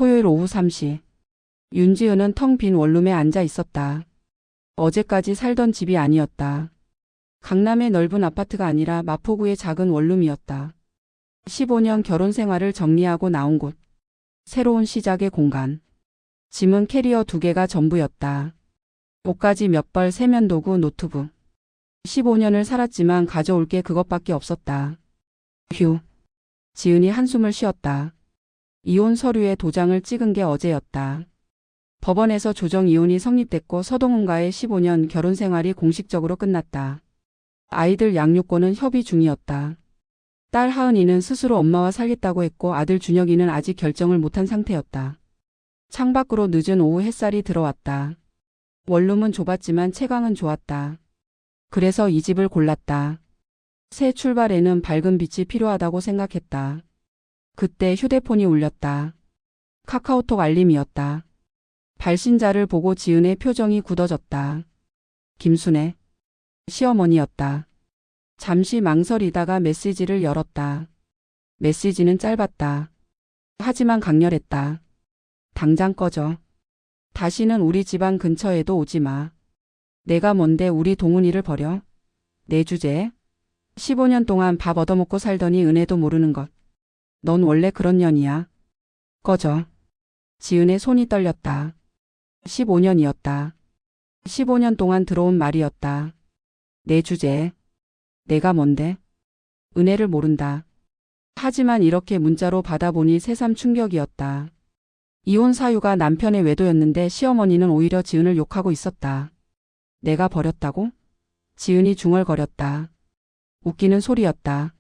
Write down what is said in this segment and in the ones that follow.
토요일 오후 3시. 윤지은은 텅 빈 원룸에 앉아 있었다. 어제까지 살던 집이 아니었다. 강남의 넓은 아파트가 아니라 마포구의 작은 원룸이었다. 15년 결혼 생활을 정리하고 나온 곳. 새로운 시작의 공간. 짐은 캐리어 2개가 전부였다. 옷가지 몇 벌, 세면도구, 노트북. 15년을 살았지만 가져올 게 그것밖에 없었다. 휴. 지은이 한숨을 쉬었다. 이혼 서류에 도장을 찍은 게 어제였다. 법원에서 조정 이혼이 성립됐고 서동훈과의 15년 결혼 생활이 공식적으로 끝났다. 아이들 양육권은 협의 중이었다. 딸 하은이는 스스로 엄마와 살겠다고 했고 아들 준혁이는 아직 결정을 못한 상태였다. 창밖으로 늦은 오후 햇살이 들어왔다. 원룸은 좁았지만 채광은 좋았다. 그래서 이 집을 골랐다. 새 출발에는 밝은 빛이 필요하다고 생각했다. 그때 휴대폰이 울렸다. 카카오톡 알림이었다. 발신자를 보고 지은의 표정이 굳어졌다. 김순애. 시어머니였다. 잠시 망설이다가 메시지를 열었다. 메시지는 짧았다. 하지만 강렬했다. 당장 꺼져. 다시는 우리 집안 근처에도 오지 마. 내가 뭔데 우리 동훈이를 버려? 내 주제에? 15년 동안 밥 얻어먹고 살더니 은혜도 모르는 것. 넌 원래 그런 년이야. 꺼져. 지은의 손이 떨렸다. 15년이었다. 15년 동안 들어온 말이었다. 내 주제에. 내가 뭔데? 은혜를 모른다. 하지만 이렇게 문자로 받아보니 새삼 충격이었다. 이혼 사유가 남편의 외도였는데 시어머니는 오히려 지은을 욕하고 있었다. 내가 버렸다고? 지은이 중얼거렸다. 웃기는 소리였다.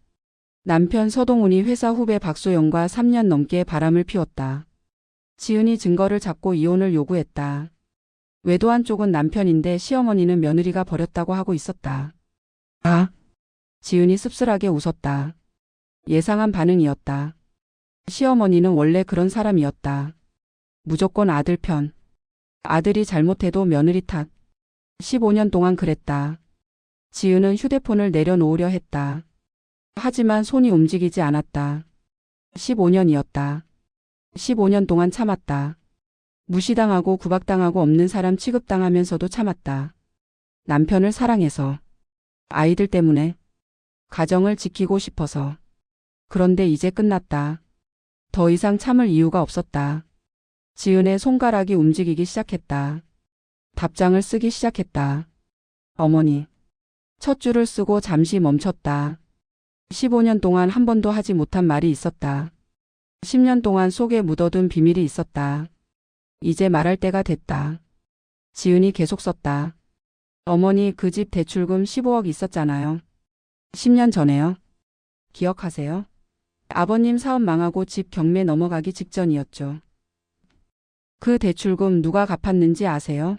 남편 서동훈이 회사 후배 박소영과 3년 넘게 바람을 피웠다. 지은이 증거를 잡고 이혼을 요구했다. 외도한 쪽은 남편인데 시어머니는 며느리가 버렸다고 하고 있었다. 아. 지은이 씁쓸하게 웃었다. 예상한 반응이었다. 시어머니는 원래 그런 사람이었다. 무조건 아들 편. 아들이 잘못해도 며느리 탓. 15년 동안 그랬다. 지은은 휴대폰을 내려놓으려 했다. 하지만 손이 움직이지 않았다. 15년이었다. 15년 동안 참았다. 무시당하고 구박당하고 없는 사람 취급당하면서도 참았다. 남편을 사랑해서. 아이들 때문에. 가정을 지키고 싶어서. 그런데 이제 끝났다. 더 이상 참을 이유가 없었다. 지은의 손가락이 움직이기 시작했다. 답장을 쓰기 시작했다. 어머니. 첫 줄을 쓰고 잠시 멈췄다. 15년 동안 한 번도 하지 못한 말이 있었다. 10년 동안 속에 묻어둔 비밀이 있었다. 이제 말할 때가 됐다. 지은이 계속 썼다. 어머니 그 집 대출금 15억 있었잖아요. 10년 전에요. 기억하세요? 아버님 사업 망하고 집 경매 넘어가기 직전이었죠. 그 대출금 누가 갚았는지 아세요?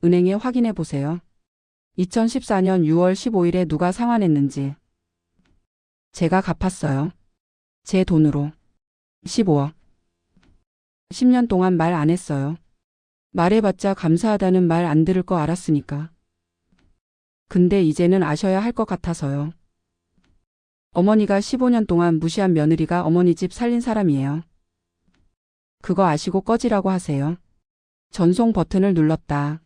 은행에 확인해 보세요. 2014년 6월 15일에 누가 상환했는지. 제가 갚았어요. 제 돈으로. 15억. 10년 동안 말 안 했어요. 말해봤자 감사하다는 말 안 들을 거 알았으니까. 근데 이제는 아셔야 할 것 같아서요. 어머니가 15년 동안 무시한 며느리가 어머니 집 살린 사람이에요. 그거 아시고 꺼지라고 하세요. 전송 버튼을 눌렀다.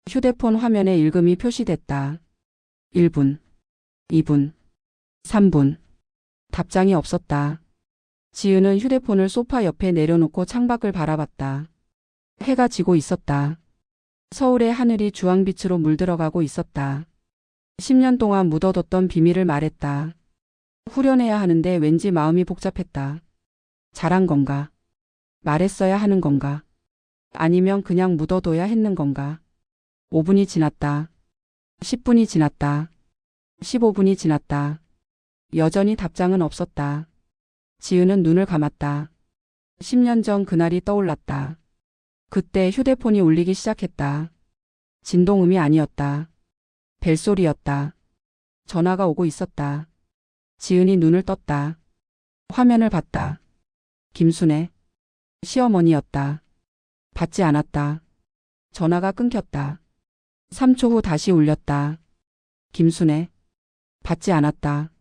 휴대폰 화면에 읽음이 표시됐다. 1분, 2분, 3분. 답장이 없었다. 지은은 휴대폰을 소파 옆에 내려놓고 창밖을 바라봤다. 해가 지고 있었다. 서울의 하늘이 주황빛으로 물들어가고 있었다. 10년 동안 묻어뒀던 비밀을 말했다. 후련해야 하는데 왠지 마음이 복잡했다. 잘한 건가? 말했어야 하는 건가? 아니면 그냥 묻어둬야 했는 건가? 5분이 지났다. 10분이 지났다. 15분이 지났다. 여전히 답장은 없었다. 지은은 눈을 감았다. 10년 전 그날이 떠올랐다. 그때 휴대폰이 울리기 시작했다. 진동음이 아니었다. 벨소리였다. 전화가 오고 있었다. 지은이 눈을 떴다. 화면을 봤다. 김순애. 시어머니였다. 받지 않았다. 전화가 끊겼다. 3초 후 다시 울렸다. 김순애. 받지 않았다.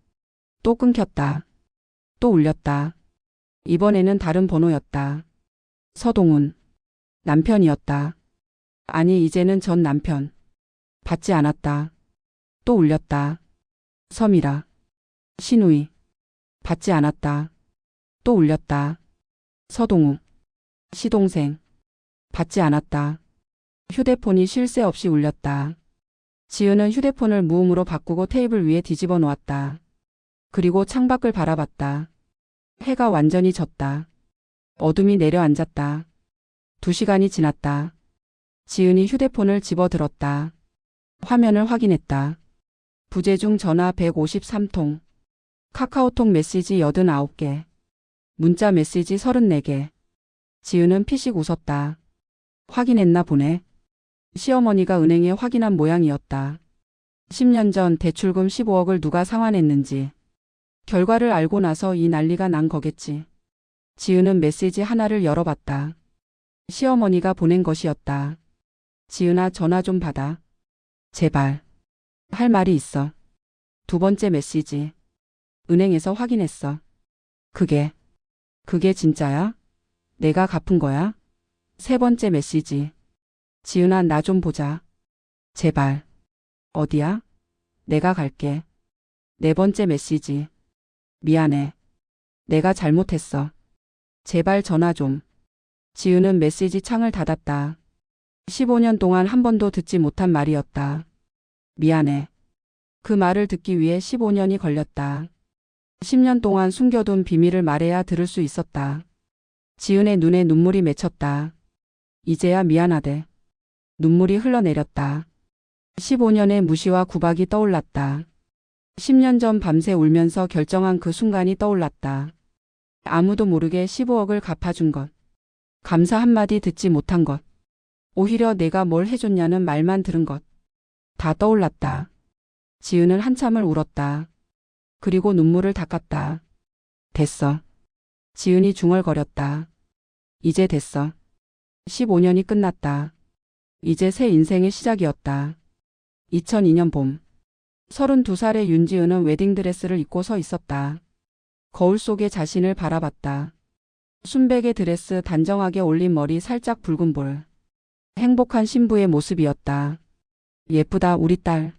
또 끊겼다. 또 울렸다. 이번에는 다른 번호였다. 서동훈. 남편이었다. 아니, 이제는 전 남편. 받지 않았다. 또 울렸다. 서미라. 신우이. 받지 않았다. 또 울렸다. 서동우. 시동생. 받지 않았다. 휴대폰이 쉴 새 없이 울렸다. 지은은 휴대폰을 무음으로 바꾸고 테이블 위에 뒤집어 놓았다. 그리고 창밖을 바라봤다. 해가 완전히 졌다. 어둠이 내려앉았다. 2시간이 지났다. 지은이 휴대폰을 집어들었다. 화면을 확인했다. 부재중 전화 153통. 카카오톡 메시지 89개. 문자 메시지 34개. 지은은 피식 웃었다. 확인했나 보네. 시어머니가 은행에 확인한 모양이었다. 10년 전 대출금 15억을 누가 상환했는지. 결과를 알고 나서 이 난리가 난 거겠지. 지은은 메시지 하나를 열어봤다. 시어머니가 보낸 것이었다. 지은아, 전화 좀 받아. 제발. 할 말이 있어. 2번째 메시지. 은행에서 확인했어. 그게 진짜야? 내가 갚은 거야? 3번째 메시지. 지은아, 나 좀 보자. 제발. 어디야? 내가 갈게. 4번째 메시지. 미안해. 내가 잘못했어. 제발 전화 좀. 지은은 메시지 창을 닫았다. 15년 동안 한 번도 듣지 못한 말이었다. 미안해. 그 말을 듣기 위해 15년이 걸렸다. 10년 동안 숨겨둔 비밀을 말해야 들을 수 있었다. 지은의 눈에 눈물이 맺혔다. 이제야 미안하대. 눈물이 흘러내렸다. 15년의 무시와 구박이 떠올랐다. 10년 전 밤새 울면서 결정한 그 순간이 떠올랐다. 아무도 모르게 15억을 갚아준 것. 감사 한마디 듣지 못한 것. 오히려 내가 뭘 해줬냐는 말만 들은 것. 다 떠올랐다. 지은은 한참을 울었다. 그리고 눈물을 닦았다. 됐어. 지은이 중얼거렸다. 이제 됐어. 15년이 끝났다. 이제 새 인생의 시작이었다. 2002년 봄. 32살의 윤지은은 웨딩드레스를 입고 서 있었다. 거울 속에 자신을 바라봤다. 순백의 드레스, 단정하게 올린 머리, 살짝 붉은 볼. 행복한 신부의 모습이었다. 예쁘다, 우리 딸.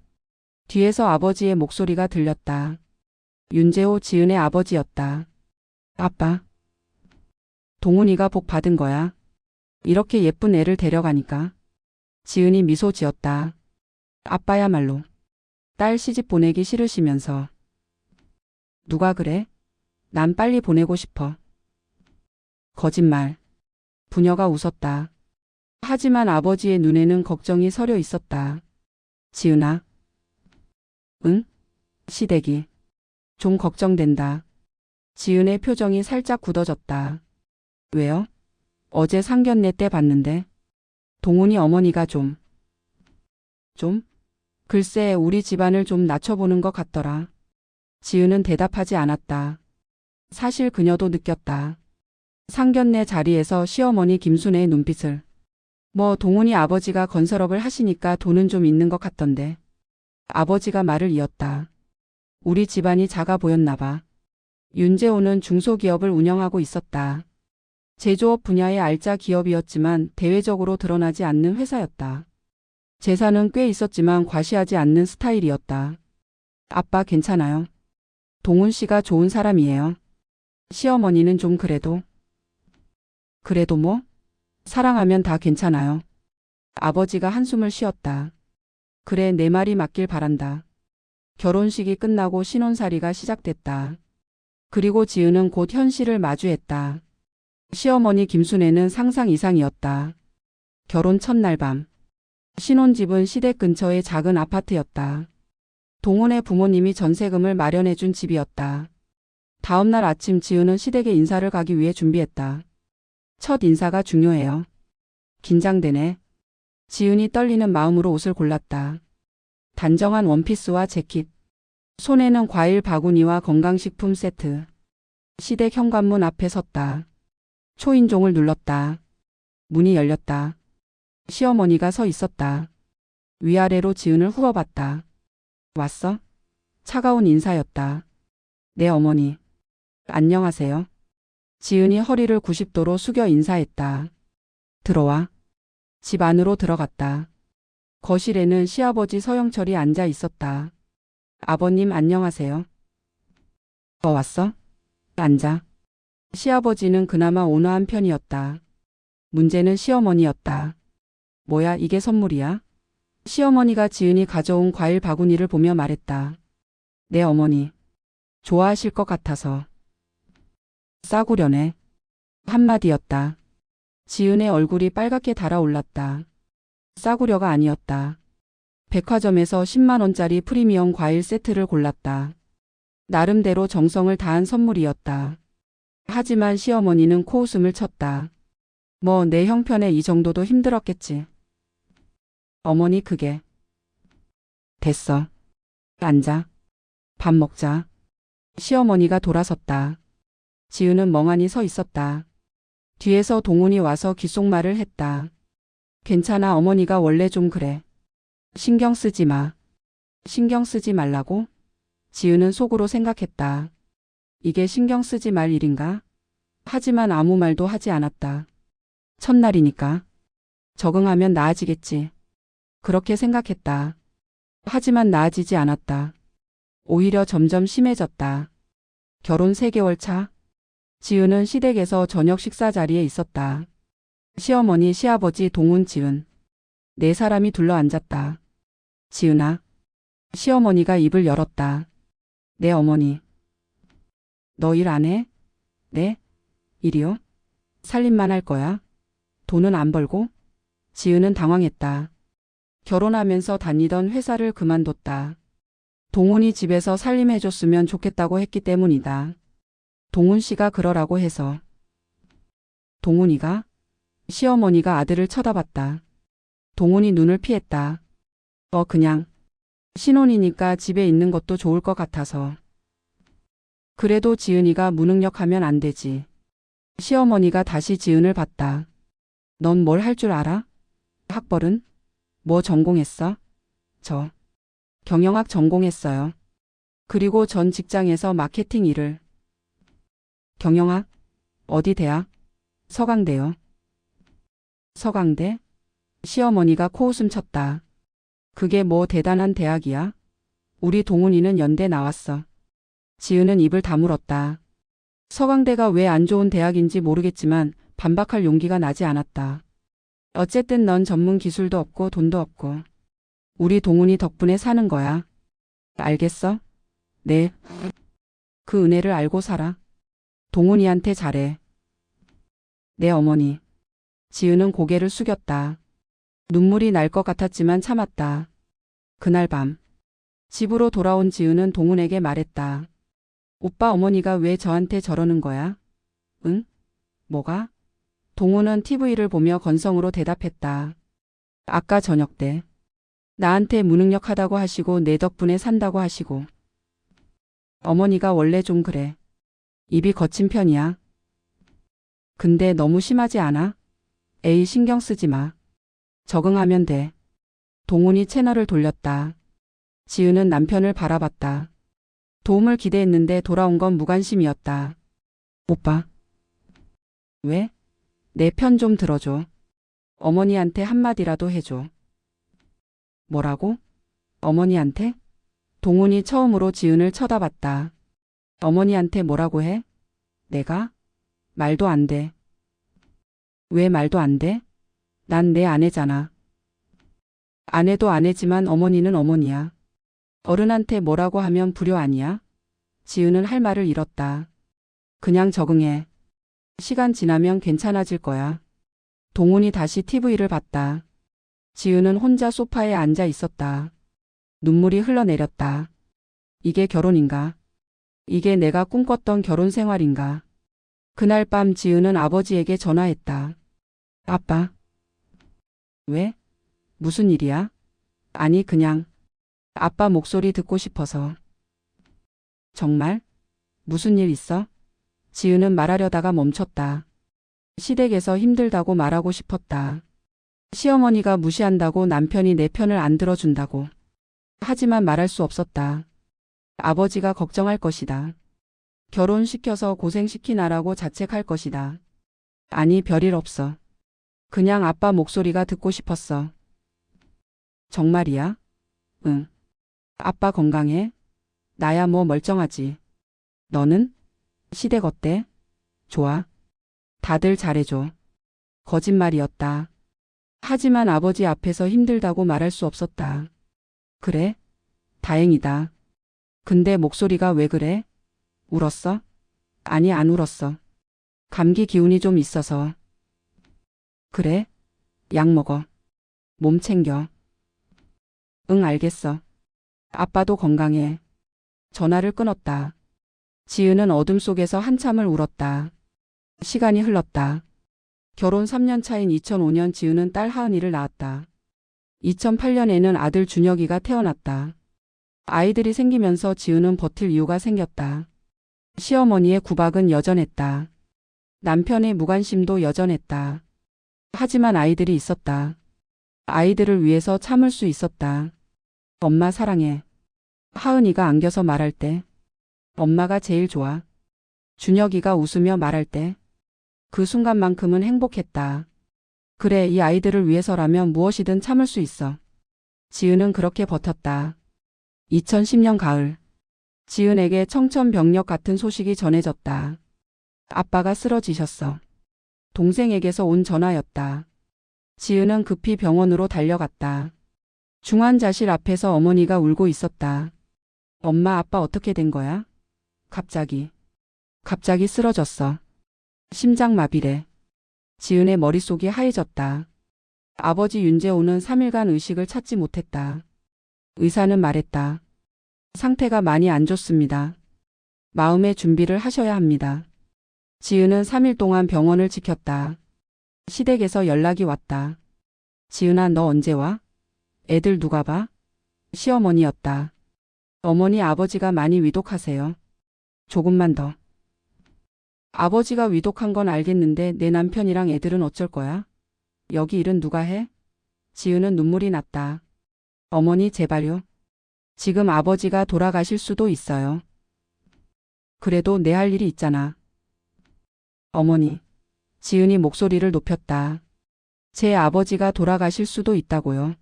뒤에서 아버지의 목소리가 들렸다. 윤재호, 지은의 아버지였다. 아빠. 동훈이가 복 받은 거야. 이렇게 예쁜 애를 데려가니까. 지은이 미소 지었다. 아빠야말로. 딸 시집 보내기 싫으시면서. 누가 그래? 난 빨리 보내고 싶어. 거짓말. 부녀가 웃었다. 하지만 아버지의 눈에는 걱정이 서려 있었다. 지은아. 응? 시댁이. 좀 걱정된다. 지은의 표정이 살짝 굳어졌다. 왜요? 어제 상견례 때 봤는데. 동훈이 어머니가 좀? 글쎄, 우리 집안을 좀 낮춰보는 것 같더라. 지은은 대답하지 않았다. 사실 그녀도 느꼈다. 상견례 자리에서 시어머니 김순애의 눈빛을. 동훈이 아버지가 건설업을 하시니까 돈은 좀 있는 것 같던데. 아버지가 말을 이었다. 우리 집안이 작아 보였나 봐. 윤재호는 중소기업을 운영하고 있었다. 제조업 분야의 알짜 기업이었지만 대외적으로 드러나지 않는 회사였다. 재산은 꽤 있었지만 과시하지 않는 스타일이었다. 아빠 괜찮아요. 동훈 씨가 좋은 사람이에요. 시어머니는 좀 그래도. 그래도 뭐? 사랑하면 다 괜찮아요. 아버지가 한숨을 쉬었다. 그래, 내 말이 맞길 바란다. 결혼식이 끝나고 신혼살이가 시작됐다. 그리고 지은은 곧 현실을 마주했다. 시어머니 김순애는 상상 이상이었다. 결혼 첫날 밤. 신혼집은 시댁 근처의 작은 아파트였다. 동훈의 부모님이 전세금을 마련해준 집이었다. 다음날 아침 지은은 시댁에 인사를 가기 위해 준비했다. 첫 인사가 중요해요. 긴장되네. 지은이 떨리는 마음으로 옷을 골랐다. 단정한 원피스와 재킷. 손에는 과일 바구니와 건강식품 세트. 시댁 현관문 앞에 섰다. 초인종을 눌렀다. 문이 열렸다. 시어머니가 서 있었다. 위아래로 지은을 후려봤다. 왔어? 차가운 인사였다. 네, 어머니. 안녕하세요. 지은이 허리를 90도로 숙여 인사했다. 들어와. 집 안으로 들어갔다. 거실에는 시아버지 서영철이 앉아 있었다. 아버님 안녕하세요. 왔어? 앉아. 시아버지는 그나마 온화한 편이었다. 문제는 시어머니였다. 뭐야 이게 선물이야? 시어머니가 지은이 가져온 과일 바구니를 보며 말했다. 네 어머니. 좋아하실 것 같아서. 싸구려네. 한마디였다. 지은의 얼굴이 빨갛게 달아올랐다. 싸구려가 아니었다. 백화점에서 10만 원짜리 프리미엄 과일 세트를 골랐다. 나름대로 정성을 다한 선물이었다. 하지만 시어머니는 코웃음을 쳤다. 뭐 내 형편에 이 정도도 힘들었겠지. 어머니 그게. 됐어. 앉아. 밥 먹자. 시어머니가 돌아섰다. 지은은 멍하니 서 있었다. 뒤에서 동훈이 와서 귓속말을 했다. 괜찮아 어머니가 원래 좀 그래. 신경 쓰지 마. 신경 쓰지 말라고? 지은은 속으로 생각했다. 이게 신경 쓰지 말 일인가? 하지만 아무 말도 하지 않았다. 첫날이니까. 적응하면 나아지겠지. 그렇게 생각했다. 하지만 나아지지 않았다. 오히려 점점 심해졌다. 결혼 3개월 차. 지은은 시댁에서 저녁 식사 자리에 있었다. 시어머니, 시아버지, 동훈, 지은. 4사람이 둘러앉았다. 지은아. 시어머니가 입을 열었다. 네 어머니. 너 일 안 해? 네? 일이요? 살림만 할 거야? 돈은 안 벌고? 지은은 당황했다. 결혼하면서 다니던 회사를 그만뒀다. 동훈이 집에서 살림해줬으면 좋겠다고 했기 때문이다. 동훈 씨가 그러라고 해서. 동훈이가? 시어머니가 아들을 쳐다봤다. 동훈이 눈을 피했다. 그냥. 신혼이니까 집에 있는 것도 좋을 것 같아서. 그래도 지은이가 무능력하면 안 되지. 시어머니가 다시 지은을 봤다. 넌 뭘 할 줄 알아? 학벌은? 뭐 전공했어? 저. 경영학 전공했어요. 그리고 전 직장에서 마케팅 일을. 경영학? 어디 대학? 서강대요. 서강대? 시어머니가 코웃음 쳤다. 그게 뭐 대단한 대학이야? 우리 동훈이는 연대 나왔어. 지은은 입을 다물었다. 서강대가 왜 안 좋은 대학인지 모르겠지만 반박할 용기가 나지 않았다. 어쨌든 넌 전문 기술도 없고 돈도 없고. 우리 동훈이 덕분에 사는 거야. 알겠어? 네. 그 은혜를 알고 살아. 동훈이한테 잘해. 네 어머니. 지은은 고개를 숙였다. 눈물이 날 것 같았지만 참았다. 그날 밤. 집으로 돌아온 지은은 동훈에게 말했다. 오빠 어머니가 왜 저한테 저러는 거야? 응? 뭐가? 동훈은 TV를 보며 건성으로 대답했다. 아까 저녁 때. 나한테 무능력하다고 하시고 내 덕분에 산다고 하시고. 어머니가 원래 좀 그래. 입이 거친 편이야. 근데 너무 심하지 않아? 에이 신경 쓰지 마. 적응하면 돼. 동훈이 채널을 돌렸다. 지은은 남편을 바라봤다. 도움을 기대했는데 돌아온 건 무관심이었다. 오빠. 왜? 내 편 좀 들어줘. 어머니한테 한마디라도 해줘. 뭐라고? 어머니한테? 동훈이 처음으로 지은을 쳐다봤다. 어머니한테 뭐라고 해? 내가? 말도 안 돼. 왜 말도 안 돼? 난 내 아내잖아. 아내도 아내지만 어머니는 어머니야. 어른한테 뭐라고 하면 불효 아니야? 지은은 할 말을 잃었다. 그냥 적응해. 시간 지나면 괜찮아질 거야. 동훈이 다시 TV를 봤다. 지은은 혼자 소파에 앉아 있었다. 눈물이 흘러내렸다. 이게 결혼인가? 이게 내가 꿈꿨던 결혼 생활인가? 그날 밤 지은은 아버지에게 전화했다. 아빠. 왜? 무슨 일이야? 아니 그냥 아빠 목소리 듣고 싶어서. 정말? 무슨 일 있어? 지은은 말하려다가 멈췄다. 시댁에서 힘들다고 말하고 싶었다. 시어머니가 무시한다고 남편이 내 편을 안 들어준다고. 하지만 말할 수 없었다. 아버지가 걱정할 것이다. 결혼시켜서 고생시키나라고 자책할 것이다. 아니, 별일 없어. 그냥 아빠 목소리가 듣고 싶었어. 정말이야? 응. 아빠 건강해? 나야 뭐 멀쩡하지. 너는? 시댁 어때? 좋아. 다들 잘해줘. 거짓말이었다. 하지만 아버지 앞에서 힘들다고 말할 수 없었다. 그래? 다행이다. 근데 목소리가 왜 그래? 울었어? 아니, 안 울었어. 감기 기운이 좀 있어서. 그래? 약 먹어. 몸 챙겨. 응, 알겠어. 아빠도 건강해. 전화를 끊었다. 지은은 어둠 속에서 한참을 울었다. 시간이 흘렀다. 결혼 3년 차인 2005년 지은은 딸 하은이를 낳았다. 2008년에는 아들 준혁이가 태어났다. 아이들이 생기면서 지은은 버틸 이유가 생겼다. 시어머니의 구박은 여전했다. 남편의 무관심도 여전했다. 하지만 아이들이 있었다. 아이들을 위해서 참을 수 있었다. 엄마 사랑해. 하은이가 안겨서 말할 때 엄마가 제일 좋아. 준혁이가 웃으며 말할 때 그 순간만큼은 행복했다. 그래, 이 아이들을 위해서라면 무엇이든 참을 수 있어. 지은은 그렇게 버텼다. 2010년 가을, 지은에게 청천벽력 같은 소식이 전해졌다. 아빠가 쓰러지셨어. 동생에게서 온 전화였다. 지은은 급히 병원으로 달려갔다. 중환자실 앞에서 어머니가 울고 있었다. 엄마, 아빠 어떻게 된 거야? 갑자기 쓰러졌어. 심장마비래. 지은의 머릿속이 하얘졌다. 아버지 윤재호는 3일간 의식을 찾지 못했다. 의사는 말했다. 상태가 많이 안 좋습니다. 마음의 준비를 하셔야 합니다. 지은은 3일 동안 병원을 지켰다. 시댁에서 연락이 왔다. 지은아, 너 언제 와? 애들 누가 봐? 시어머니였다. 어머니, 아버지가 많이 위독하세요. 조금만 더. 아버지가 위독한 건 알겠는데 내 남편이랑 애들은 어쩔 거야? 여기 일은 누가 해? 지은은 눈물이 났다. 어머니, 제발요. 지금 아버지가 돌아가실 수도 있어요. 그래도 내 할 일이 있잖아. 어머니. 지은이 목소리를 높였다. 제 아버지가 돌아가실 수도 있다고요.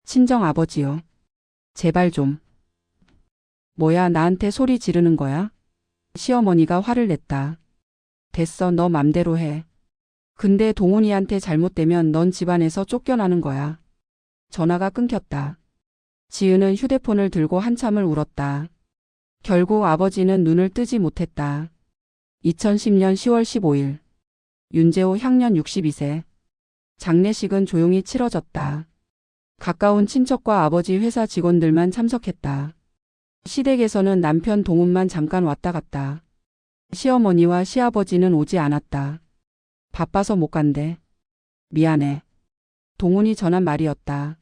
친정 아버지요. 제발 좀. 뭐야, 나한테 소리 지르는 거야? 시어머니가 화를 냈다. 됐어, 너 맘대로 해. 근데 동훈이한테 잘못되면 넌 집안에서 쫓겨나는 거야. 전화가 끊겼다. 지은은 휴대폰을 들고 한참을 울었다. 결국 아버지는 눈을 뜨지 못했다. 2010년 10월 15일. 윤재호 향년 62세. 장례식은 조용히 치러졌다. 가까운 친척과 아버지 회사 직원들만 참석했다. 시댁에서는 남편 동훈만 잠깐 왔다 갔다. 시어머니와 시아버지는 오지 않았다. 바빠서 못 간대. 미안해. 동훈이 전한 말이었다.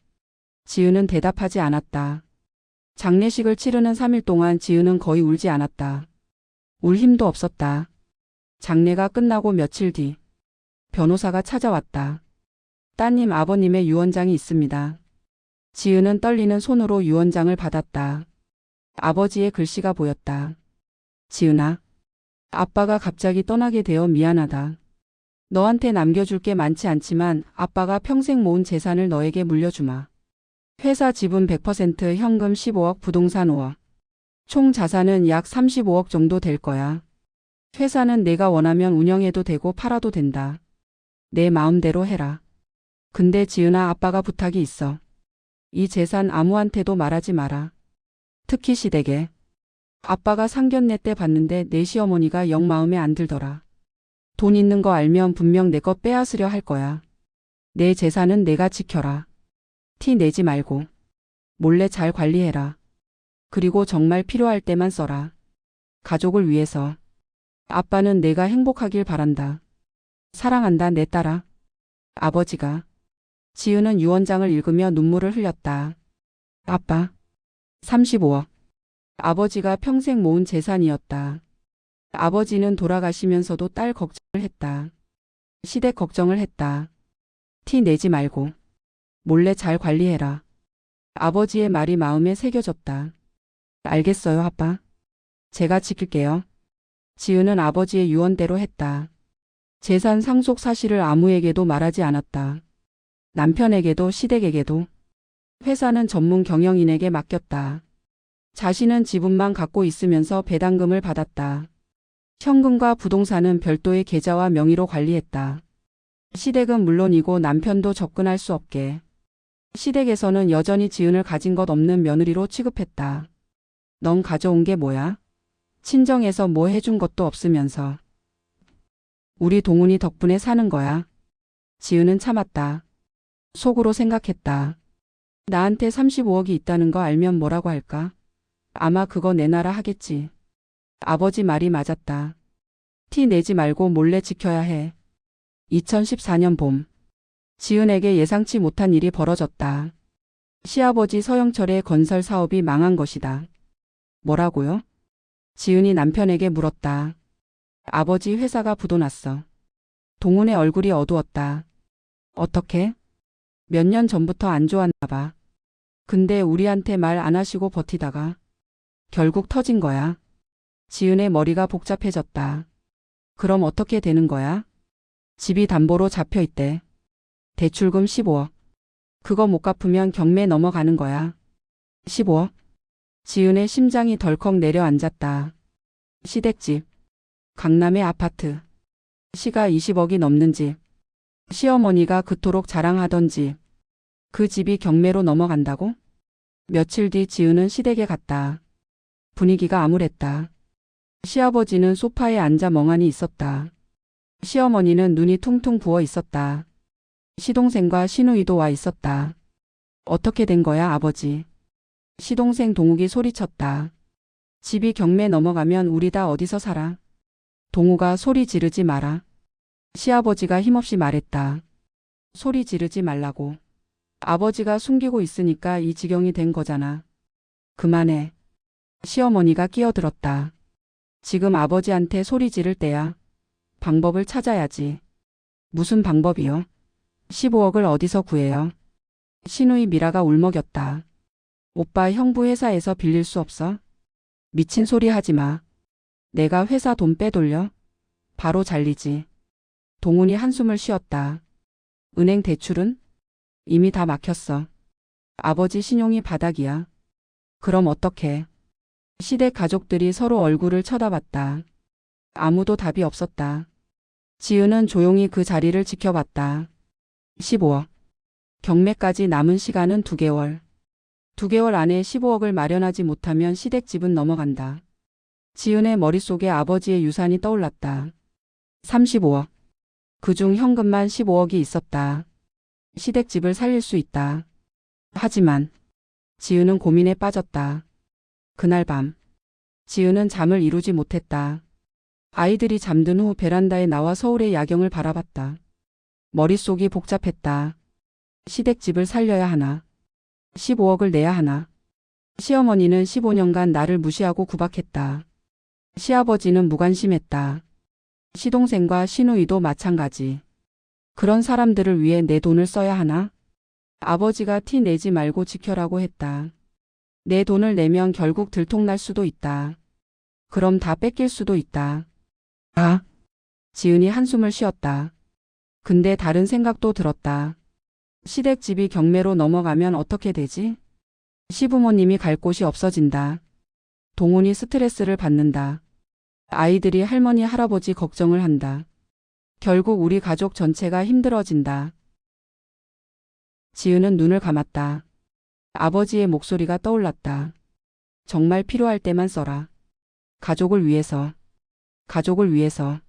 지은은 대답하지 않았다. 장례식을 치르는 3일 동안 지은은 거의 울지 않았다. 울 힘도 없었다. 장례가 끝나고 며칠 뒤 변호사가 찾아왔다. 따님, 아버님의 유언장이 있습니다. 지은은 떨리는 손으로 유언장을 받았다. 아버지의 글씨가 보였다. 지은아, 아빠가 갑자기 떠나게 되어 미안하다. 너한테 남겨줄 게 많지 않지만 아빠가 평생 모은 재산을 너에게 물려주마. 회사 지분 100%, 현금 15억, 부동산 5억. 총 자산은 약 35억 정도 될 거야. 회사는 내가 원하면 운영해도 되고 팔아도 된다. 내 마음대로 해라. 근데 지은아, 아빠가 부탁이 있어. 이 재산 아무한테도 말하지 마라. 특히 시댁에. 아빠가 상견례 때 봤는데 내 시어머니가 영 마음에 안 들더라. 돈 있는 거 알면 분명 내 것 빼앗으려 할 거야. 내 재산은 내가 지켜라. 티 내지 말고. 몰래 잘 관리해라. 그리고 정말 필요할 때만 써라. 가족을 위해서. 아빠는 내가 행복하길 바란다. 사랑한다, 내 딸아. 아버지가. 지은은 유언장을 읽으며 눈물을 흘렸다. 아빠. 35억. 아버지가 평생 모은 재산이었다. 아버지는 돌아가시면서도 딸 걱정을 했다. 시댁 걱정을 했다. 티 내지 말고. 몰래 잘 관리해라. 아버지의 말이 마음에 새겨졌다. 알겠어요, 아빠. 제가 지킬게요. 지은은 아버지의 유언대로 했다. 재산 상속 사실을 아무에게도 말하지 않았다. 남편에게도 시댁에게도. 회사는 전문 경영인에게 맡겼다. 자신은 지분만 갖고 있으면서 배당금을 받았다. 현금과 부동산은 별도의 계좌와 명의로 관리했다. 시댁은 물론이고 남편도 접근할 수 없게. 시댁에서는 여전히 지은을 가진 것 없는 며느리로 취급했다. 넌 가져온 게 뭐야? 친정에서 뭐 해준 것도 없으면서. 우리 동훈이 덕분에 사는 거야. 지은은 참았다. 속으로 생각했다. 나한테 35억이 있다는 거 알면 뭐라고 할까? 아마 그거 내놔라 하겠지. 아버지 말이 맞았다. 티 내지 말고 몰래 지켜야 해. 2014년 봄. 지은에게 예상치 못한 일이 벌어졌다. 시아버지 서영철의 건설 사업이 망한 것이다. 뭐라고요? 지은이 남편에게 물었다. 아버지 회사가 부도났어. 동훈의 얼굴이 어두웠다. 어떻게? 몇 년 전부터 안 좋았나 봐. 근데 우리한테 말 안 하시고 버티다가 결국 터진 거야. 지은의 머리가 복잡해졌다. 그럼 어떻게 되는 거야? 집이 담보로 잡혀 있대. 대출금 15억. 그거 못 갚으면 경매 넘어가는 거야. 15억? 지은의 심장이 덜컥 내려앉았다. 시댁집. 강남의 아파트. 시가 20억이 넘는 집. 시어머니가 그토록 자랑하던 집. 그 집이 경매로 넘어간다고? 며칠 뒤 지은은 시댁에 갔다. 분위기가 암울했다. 시아버지는 소파에 앉아 멍하니 있었다. 시어머니는 눈이 퉁퉁 부어 있었다. 시동생과 시누이도 와 있었다. 어떻게 된 거야, 아버지? 시동생 동욱이 소리쳤다. 집이 경매 넘어가면 우리 다 어디서 살아? 동우가 소리 지르지 마라. 시아버지가 힘없이 말했다. 소리 지르지 말라고. 아버지가 숨기고 있으니까 이 지경이 된 거잖아. 그만해. 시어머니가 끼어들었다. 지금 아버지한테 소리 지를 때야. 방법을 찾아야지. 무슨 방법이요? 15억을 어디서 구해요? 시누이 미라가 울먹였다. 오빠 형부 회사에서 빌릴 수 없어? 미친 소리 하지 마. 내가 회사 돈 빼돌려? 바로 잘리지. 동훈이 한숨을 쉬었다. 은행 대출은? 이미 다 막혔어. 아버지 신용이 바닥이야. 그럼 어떡해? 시댁 가족들이 서로 얼굴을 쳐다봤다. 아무도 답이 없었다. 지은은 조용히 그 자리를 지켜봤다. 15억. 경매까지 남은 시간은 2개월. 2개월 안에 15억을 마련하지 못하면 시댁집은 넘어간다. 지은의 머릿속에 아버지의 유산이 떠올랐다. 35억. 그중 현금만 15억이 있었다. 시댁집을 살릴 수 있다. 하지만 지은은 고민에 빠졌다. 그날 밤 지은은 잠을 이루지 못했다. 아이들이 잠든 후 베란다에 나와 서울의 야경을 바라봤다. 머릿속이 복잡했다. 시댁집을 살려야 하나? 15억을 내야 하나? 시어머니는 15년간 나를 무시하고 구박했다. 시아버지는 무관심했다. 시동생과 시누이도 마찬가지. 그런 사람들을 위해 내 돈을 써야 하나? 아버지가 티 내지 말고 지켜라고 했다. 내 돈을 내면 결국 들통날 수도 있다. 그럼 다 뺏길 수도 있다. 아, 지은이 한숨을 쉬었다. 근데 다른 생각도 들었다. 시댁집이 경매로 넘어가면 어떻게 되지? 시부모님이 갈 곳이 없어진다. 동훈이 스트레스를 받는다. 아이들이 할머니 할아버지 걱정을 한다. 결국 우리 가족 전체가 힘들어진다. 지은은 눈을 감았다. 아버지의 목소리가 떠올랐다. 정말 필요할 때만 써라. 가족을 위해서. 가족을 위해서.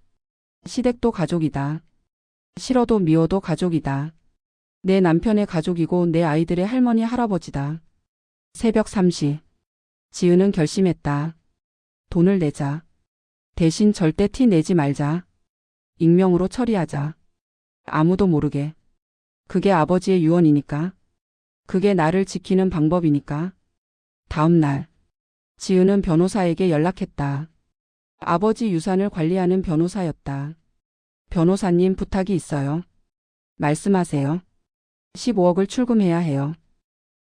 시댁도 가족이다. 싫어도 미워도 가족이다. 내 남편의 가족이고 내 아이들의 할머니 할아버지다. 새벽 3시. 지은은 결심했다. 돈을 내자. 대신 절대 티 내지 말자. 익명으로 처리하자. 아무도 모르게. 그게 아버지의 유언이니까. 그게 나를 지키는 방법이니까. 다음 날 지은은 변호사에게 연락했다. 아버지 유산을 관리하는 변호사였다. 변호사님 부탁이 있어요. 말씀하세요. 15억을 출금해야 해요.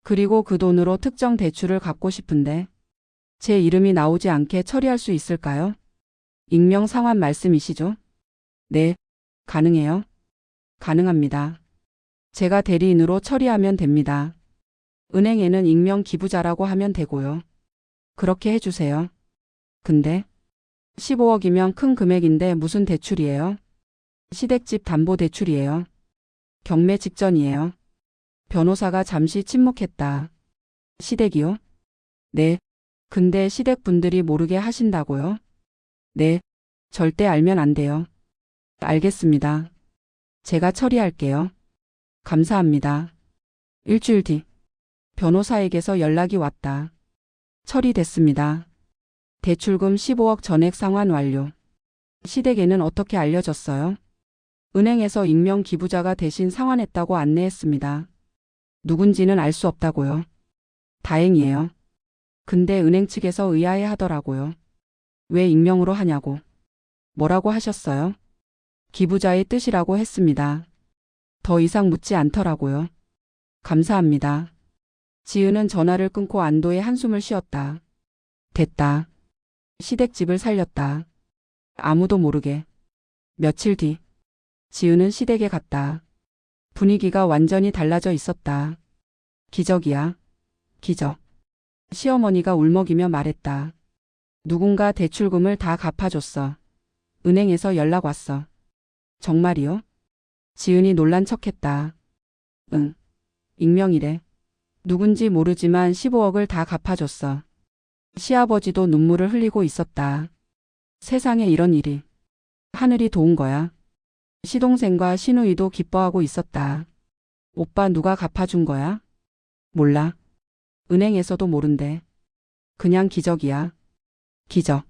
그리고 그 돈으로 특정 대출을 갚고 싶은데 제 이름이 나오지 않게 처리할 수 있을까요? 익명 상환 말씀이시죠? 네, 가능해요. 가능합니다. 제가 대리인으로 처리하면 됩니다. 은행에는 익명 기부자라고 하면 되고요. 그렇게 해주세요. 근데 15억이면 큰 금액인데 무슨 대출이에요? 시댁집 담보 대출이에요. 경매 직전이에요. 변호사가 잠시 침묵했다. 시댁이요? 네. 근데 시댁 분들이 모르게 하신다고요? 네. 절대 알면 안 돼요. 알겠습니다. 제가 처리할게요. 감사합니다. 일주일 뒤 변호사에게서 연락이 왔다. 처리됐습니다. 대출금 15억 전액 상환 완료. 시댁에는 어떻게 알려졌어요? 은행에서 익명 기부자가 대신 상환했다고 안내했습니다. 누군지는 알 수 없다고요. 다행이에요. 근데 은행 측에서 의아해 하더라고요. 왜 익명으로 하냐고. 뭐라고 하셨어요? 기부자의 뜻이라고 했습니다. 더 이상 묻지 않더라고요. 감사합니다. 지은은 전화를 끊고 안도의 한숨을 쉬었다. 됐다. 시댁집을 살렸다. 아무도 모르게. 며칠 뒤 지은은 시댁에 갔다. 분위기가 완전히 달라져 있었다. 기적이야. 기적. 시어머니가 울먹이며 말했다. 누군가 대출금을 다 갚아줬어. 은행에서 연락 왔어. 정말이요? 지은이 놀란 척했다. 응. 익명이래. 누군지 모르지만 15억을 다 갚아줬어. 시아버지도 눈물을 흘리고 있었다. 세상에 이런 일이. 하늘이 도운 거야. 시동생과 시누이도 기뻐하고 있었다. 오빠 누가 갚아준 거야? 몰라. 은행에서도 모른대. 그냥 기적이야. 기적.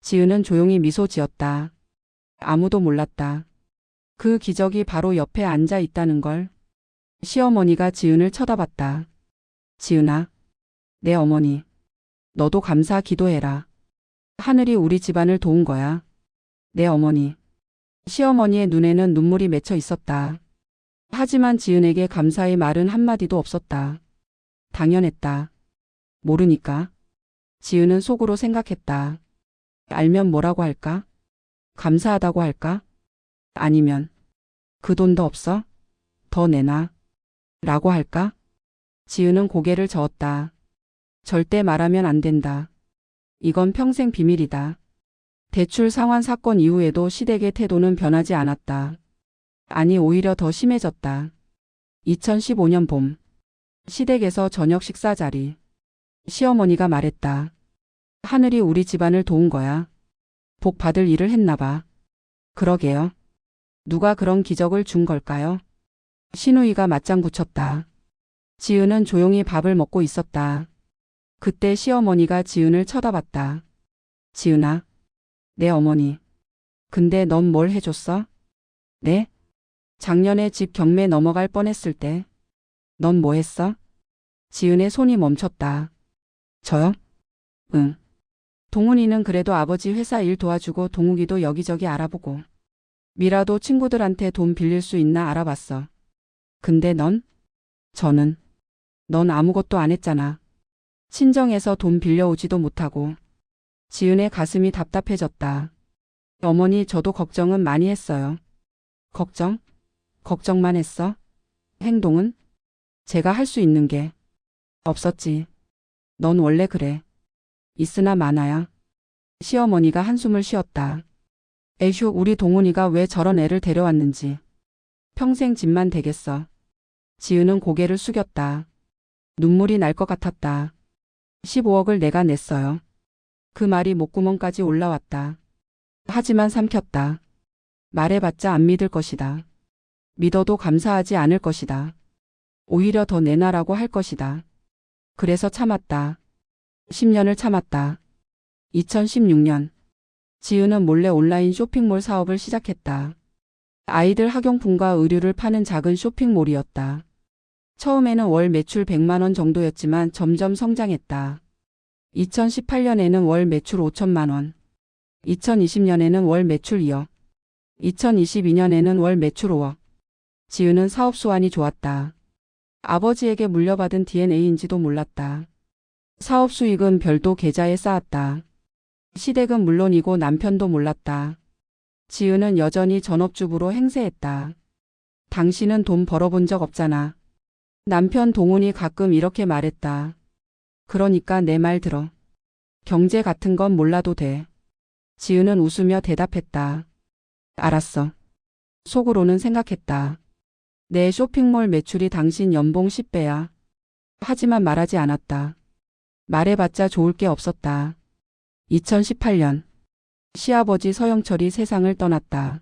지은은 조용히 미소 지었다. 아무도 몰랐다. 그 기적이 바로 옆에 앉아 있다는 걸. 시어머니가 지은을 쳐다봤다. 지은아, 내 어머니. 너도 감사 기도해라. 하늘이 우리 집안을 도운 거야. 내 어머니. 시어머니의 눈에는 눈물이 맺혀 있었다. 하지만 지은에게 감사의 말은 한마디도 없었다. 당연했다. 모르니까. 지은은 속으로 생각했다. 알면 뭐라고 할까? 감사하다고 할까? 아니면 그 돈도 없어? 더 내놔. 라고 할까? 지은은 고개를 저었다. 절대 말하면 안 된다. 이건 평생 비밀이다. 대출 상환 사건 이후에도 시댁의 태도는 변하지 않았다. 아니 오히려 더 심해졌다. 2015년 봄. 시댁에서 저녁 식사 자리. 시어머니가 말했다. 하늘이 우리 집안을 도운 거야. 복 받을 일을 했나 봐. 그러게요. 누가 그런 기적을 준 걸까요? 시누이가 맞장 붙였다. 지은은 조용히 밥을 먹고 있었다. 그때 시어머니가 지은을 쳐다봤다. 지은아, 내 어머니. 근데 넌 뭘 해줬어? 네? 작년에 집 경매 넘어갈 뻔했을 때. 넌 뭐 했어? 지은의 손이 멈췄다. 저요? 응. 동훈이는 그래도 아버지 회사 일 도와주고 동욱이도 여기저기 알아보고. 미라도 친구들한테 돈 빌릴 수 있나 알아봤어. 근데 넌? 저는. 넌 아무것도 안 했잖아. 친정에서 돈 빌려오지도 못하고. 지은의 가슴이 답답해졌다. 어머니 저도 걱정은 많이 했어요. 걱정? 걱정만 했어? 행동은? 제가 할 수 있는 게 없었지. 넌 원래 그래. 있으나 마나야. 시어머니가 한숨을 쉬었다. 에휴 우리 동훈이가 왜 저런 애를 데려왔는지. 평생 집만 되겠어. 지은은 고개를 숙였다. 눈물이 날 것 같았다. 15억을 내가 냈어요. 그 말이 목구멍까지 올라왔다. 하지만 삼켰다. 말해봤자 안 믿을 것이다. 믿어도 감사하지 않을 것이다. 오히려 더 내놔라고 할 것이다. 그래서 참았다. 10년을 참았다. 2016년. 지은은 몰래 온라인 쇼핑몰 사업을 시작했다. 아이들 학용품과 의류를 파는 작은 쇼핑몰이었다. 처음에는 월 매출 100만 원 정도였지만 점점 성장했다. 2018년에는 월 매출 5천만 원. 2020년에는 월 매출 2억. 2022년에는 월 매출 5억. 지은은 사업 수완이 좋았다. 아버지에게 물려받은 DNA인지도 몰랐다. 사업 수익은 별도 계좌에 쌓았다. 시댁은 물론이고 남편도 몰랐다. 지은은 여전히 전업주부로 행세했다. 당신은 돈 벌어본 적 없잖아. 남편 동훈이 가끔 이렇게 말했다. 그러니까 내 말 들어. 경제 같은 건 몰라도 돼. 지은은 웃으며 대답했다. 알았어. 속으로는 생각했다. 내 쇼핑몰 매출이 당신 연봉 10배야. 하지만 말하지 않았다. 말해봤자 좋을 게 없었다. 2018년 시아버지 서영철이 세상을 떠났다.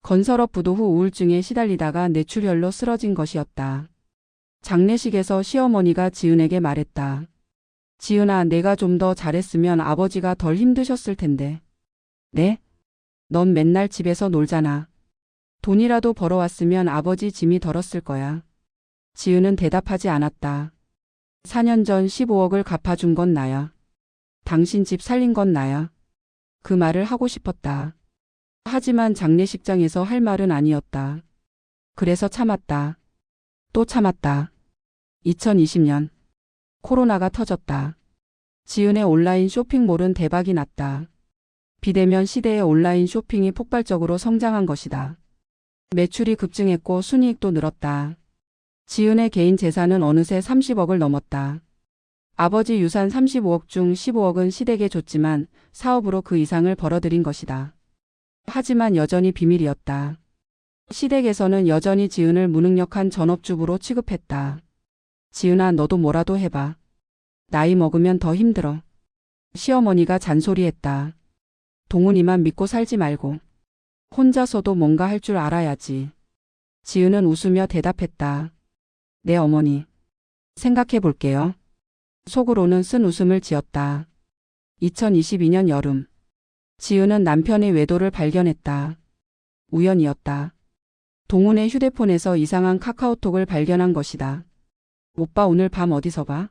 건설업 부도 후 우울증에 시달리다가 뇌출혈로 쓰러진 것이었다. 장례식에서 시어머니가 지은에게 말했다. 지은아, 내가 좀 더 잘했으면 아버지가 덜 힘드셨을 텐데. 네? 넌 맨날 집에서 놀잖아. 돈이라도 벌어왔으면 아버지 짐이 덜었을 거야. 지은은 대답하지 않았다. 4년 전 15억을 갚아준 건 나야. 당신 집 살린 건 나야. 그 말을 하고 싶었다. 하지만 장례식장에서 할 말은 아니었다. 그래서 참았다. 또 참았다. 2020년 코로나가 터졌다. 지은의 온라인 쇼핑몰은 대박이 났다. 비대면 시대의 온라인 쇼핑이 폭발적으로 성장한 것이다. 매출이 급증했고 순이익도 늘었다. 지은의 개인 재산은 어느새 30억을 넘었다. 아버지 유산 35억 중 15억은 시댁에 줬지만 사업으로 그 이상을 벌어들인 것이다. 하지만 여전히 비밀이었다. 시댁에서는 여전히 지은을 무능력한 전업주부로 취급했다. 지은아, 너도 뭐라도 해봐. 나이 먹으면 더 힘들어. 시어머니가 잔소리했다. 동훈이만 믿고 살지 말고. 혼자서도 뭔가 할 줄 알아야지. 지은은 웃으며 대답했다. 네, 어머니. 생각해 볼게요. 속으로는 쓴 웃음을 지었다. 2022년 여름. 지은은 남편의 외도를 발견했다. 우연이었다. 동훈의 휴대폰에서 이상한 카카오톡을 발견한 것이다. 오빠 오늘 밤 어디서 봐?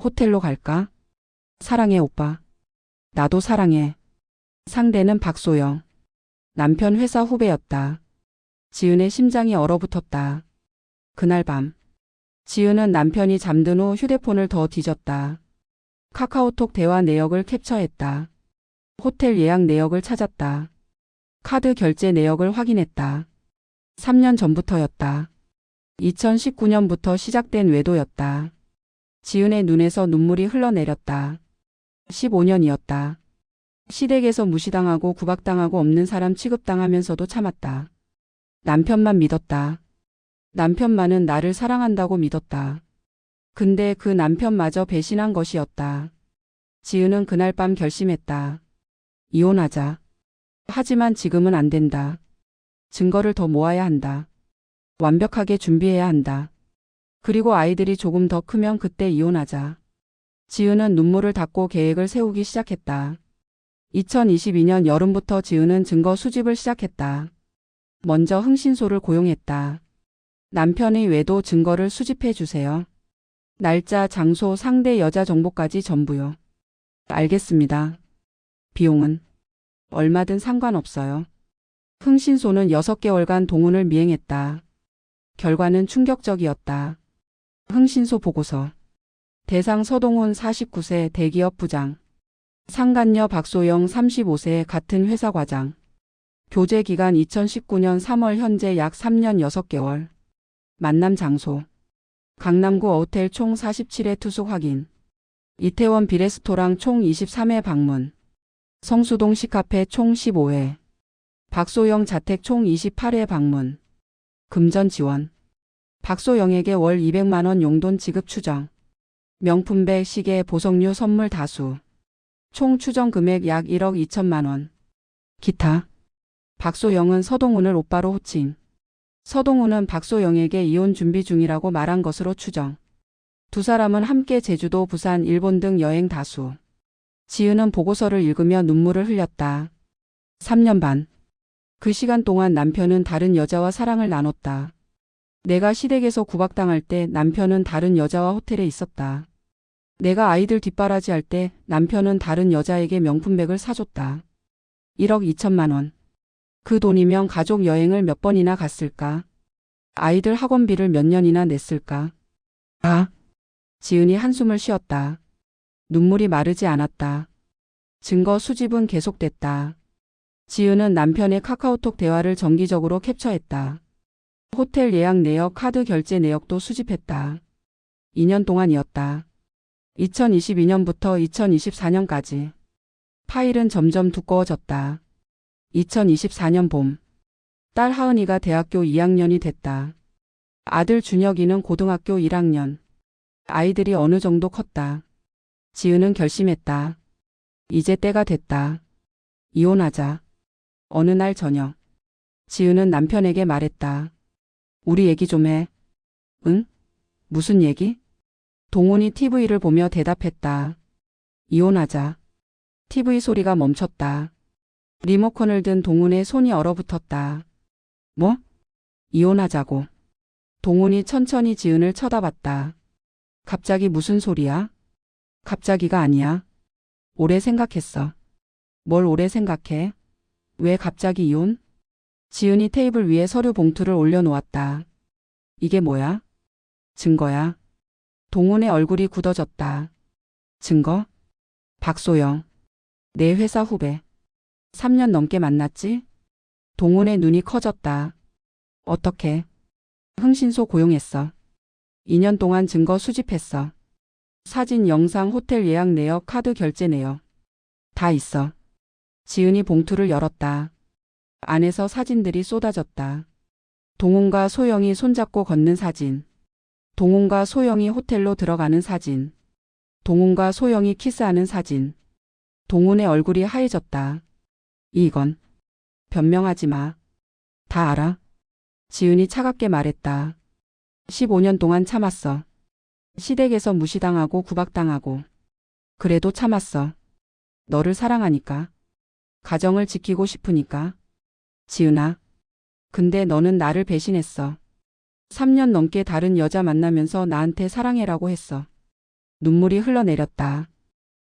호텔로 갈까? 사랑해 오빠. 나도 사랑해. 상대는 박소영. 남편 회사 후배였다. 지은의 심장이 얼어붙었다. 그날 밤. 지은은 남편이 잠든 후 휴대폰을 더 뒤졌다. 카카오톡 대화 내역을 캡처했다. 호텔 예약 내역을 찾았다. 카드 결제 내역을 확인했다. 3년 전부터였다. 2019년부터 시작된 외도였다. 지은의 눈에서 눈물이 흘러내렸다. 15년이었다. 시댁에서 무시당하고 구박당하고 없는 사람 취급당하면서도 참았다. 남편만 믿었다. 남편만은 나를 사랑한다고 믿었다. 근데 그 남편마저 배신한 것이었다. 지은은 그날 밤 결심했다. 이혼하자. 하지만 지금은 안 된다. 증거를 더 모아야 한다. 완벽하게 준비해야 한다. 그리고 아이들이 조금 더 크면 그때 이혼하자. 지은은 눈물을 닦고 계획을 세우기 시작했다. 2022년 여름부터 지은은 증거 수집을 시작했다. 먼저 흥신소를 고용했다. 남편의 외도 증거를 수집해 주세요. 날짜, 장소, 상대 여자 정보까지 전부요. 알겠습니다. 비용은? 얼마든 상관없어요. 흥신소는 6개월간 동훈을 미행했다. 결과는 충격적이었다. 흥신소 보고서. 대상 서동훈 49세 대기업 부장. 상간녀 박소영 35세 같은 회사 과장. 교제 기간 2019년 3월 현재 약 3년 6개월. 만남 장소. 강남구 어호텔 총 47회 투숙 확인. 이태원 비레스토랑 총 23회 방문. 성수동 시카페 총 15회. 박소영 자택 총 28회 방문. 금전 지원. 박소영에게 월 200만 원 용돈 지급 추정. 명품백, 시계, 보석류 선물 다수. 총 추정 금액 약 1억 2천만 원. 기타. 박소영은 서동훈을 오빠로 호칭. 서동훈은 박소영에게 이혼 준비 중이라고 말한 것으로 추정. 두 사람은 함께 제주도, 부산, 일본 등 여행 다수. 지은은 보고서를 읽으며 눈물을 흘렸다. 3년 반. 그 시간 동안 남편은 다른 여자와 사랑을 나눴다. 내가 시댁에서 구박당할 때 남편은 다른 여자와 호텔에 있었다. 내가 아이들 뒷바라지할 때 남편은 다른 여자에게 명품백을 사줬다. 1억 2천만 원. 그 돈이면 가족 여행을 몇 번이나 갔을까? 아이들 학원비를 몇 년이나 냈을까? 지은이 한숨을 쉬었다. 눈물이 마르지 않았다. 증거 수집은 계속됐다. 지은은 남편의 카카오톡 대화를 정기적으로 캡처했다. 호텔 예약 내역, 카드 결제 내역도 수집했다. 2년 동안이었다. 2022년부터 2024년까지. 파일은 점점 두꺼워졌다. 2024년 봄. 딸 하은이가 대학교 2학년이 됐다. 아들 준혁이는 고등학교 1학년. 아이들이 어느 정도 컸다. 지은은 결심했다. 이제 때가 됐다. 이혼하자. 어느 날 저녁. 지은은 남편에게 말했다. 우리 얘기 좀 해. 응? 무슨 얘기? 동훈이 TV를 보며 대답했다. 이혼하자. TV 소리가 멈췄다. 리모컨을 든 동훈의 손이 얼어붙었다. 뭐? 이혼하자고. 동훈이 천천히 지은을 쳐다봤다. 갑자기 무슨 소리야? 갑자기가 아니야. 오래 생각했어. 뭘 오래 생각해? 왜 갑자기 이혼? 지은이 테이블 위에 서류 봉투를 올려놓았다. 이게 뭐야? 증거야. 동훈의 얼굴이 굳어졌다. 증거? 박소영. 내 회사 후배. 3년 넘게 만났지? 동훈의 눈이 커졌다. 어떻게? 흥신소 고용했어. 2년 동안 증거 수집했어. 사진, 영상, 호텔 예약 내역, 카드 결제 내역. 다 있어. 지은이 봉투를 열었다. 안에서 사진들이 쏟아졌다. 동훈과 소영이 손잡고 걷는 사진. 동훈과 소영이 호텔로 들어가는 사진. 동훈과 소영이 키스하는 사진. 동훈의 얼굴이 하얘졌다. 이건. 변명하지 마. 다 알아. 지은이 차갑게 말했다. 15년 동안 참았어. 시댁에서 무시당하고 구박당하고. 그래도 참았어. 너를 사랑하니까. 가정을 지키고 싶으니까. 지은아. 근데 너는 나를 배신했어. 3년 넘게 다른 여자 만나면서 나한테 사랑해라고 했어. 눈물이 흘러내렸다.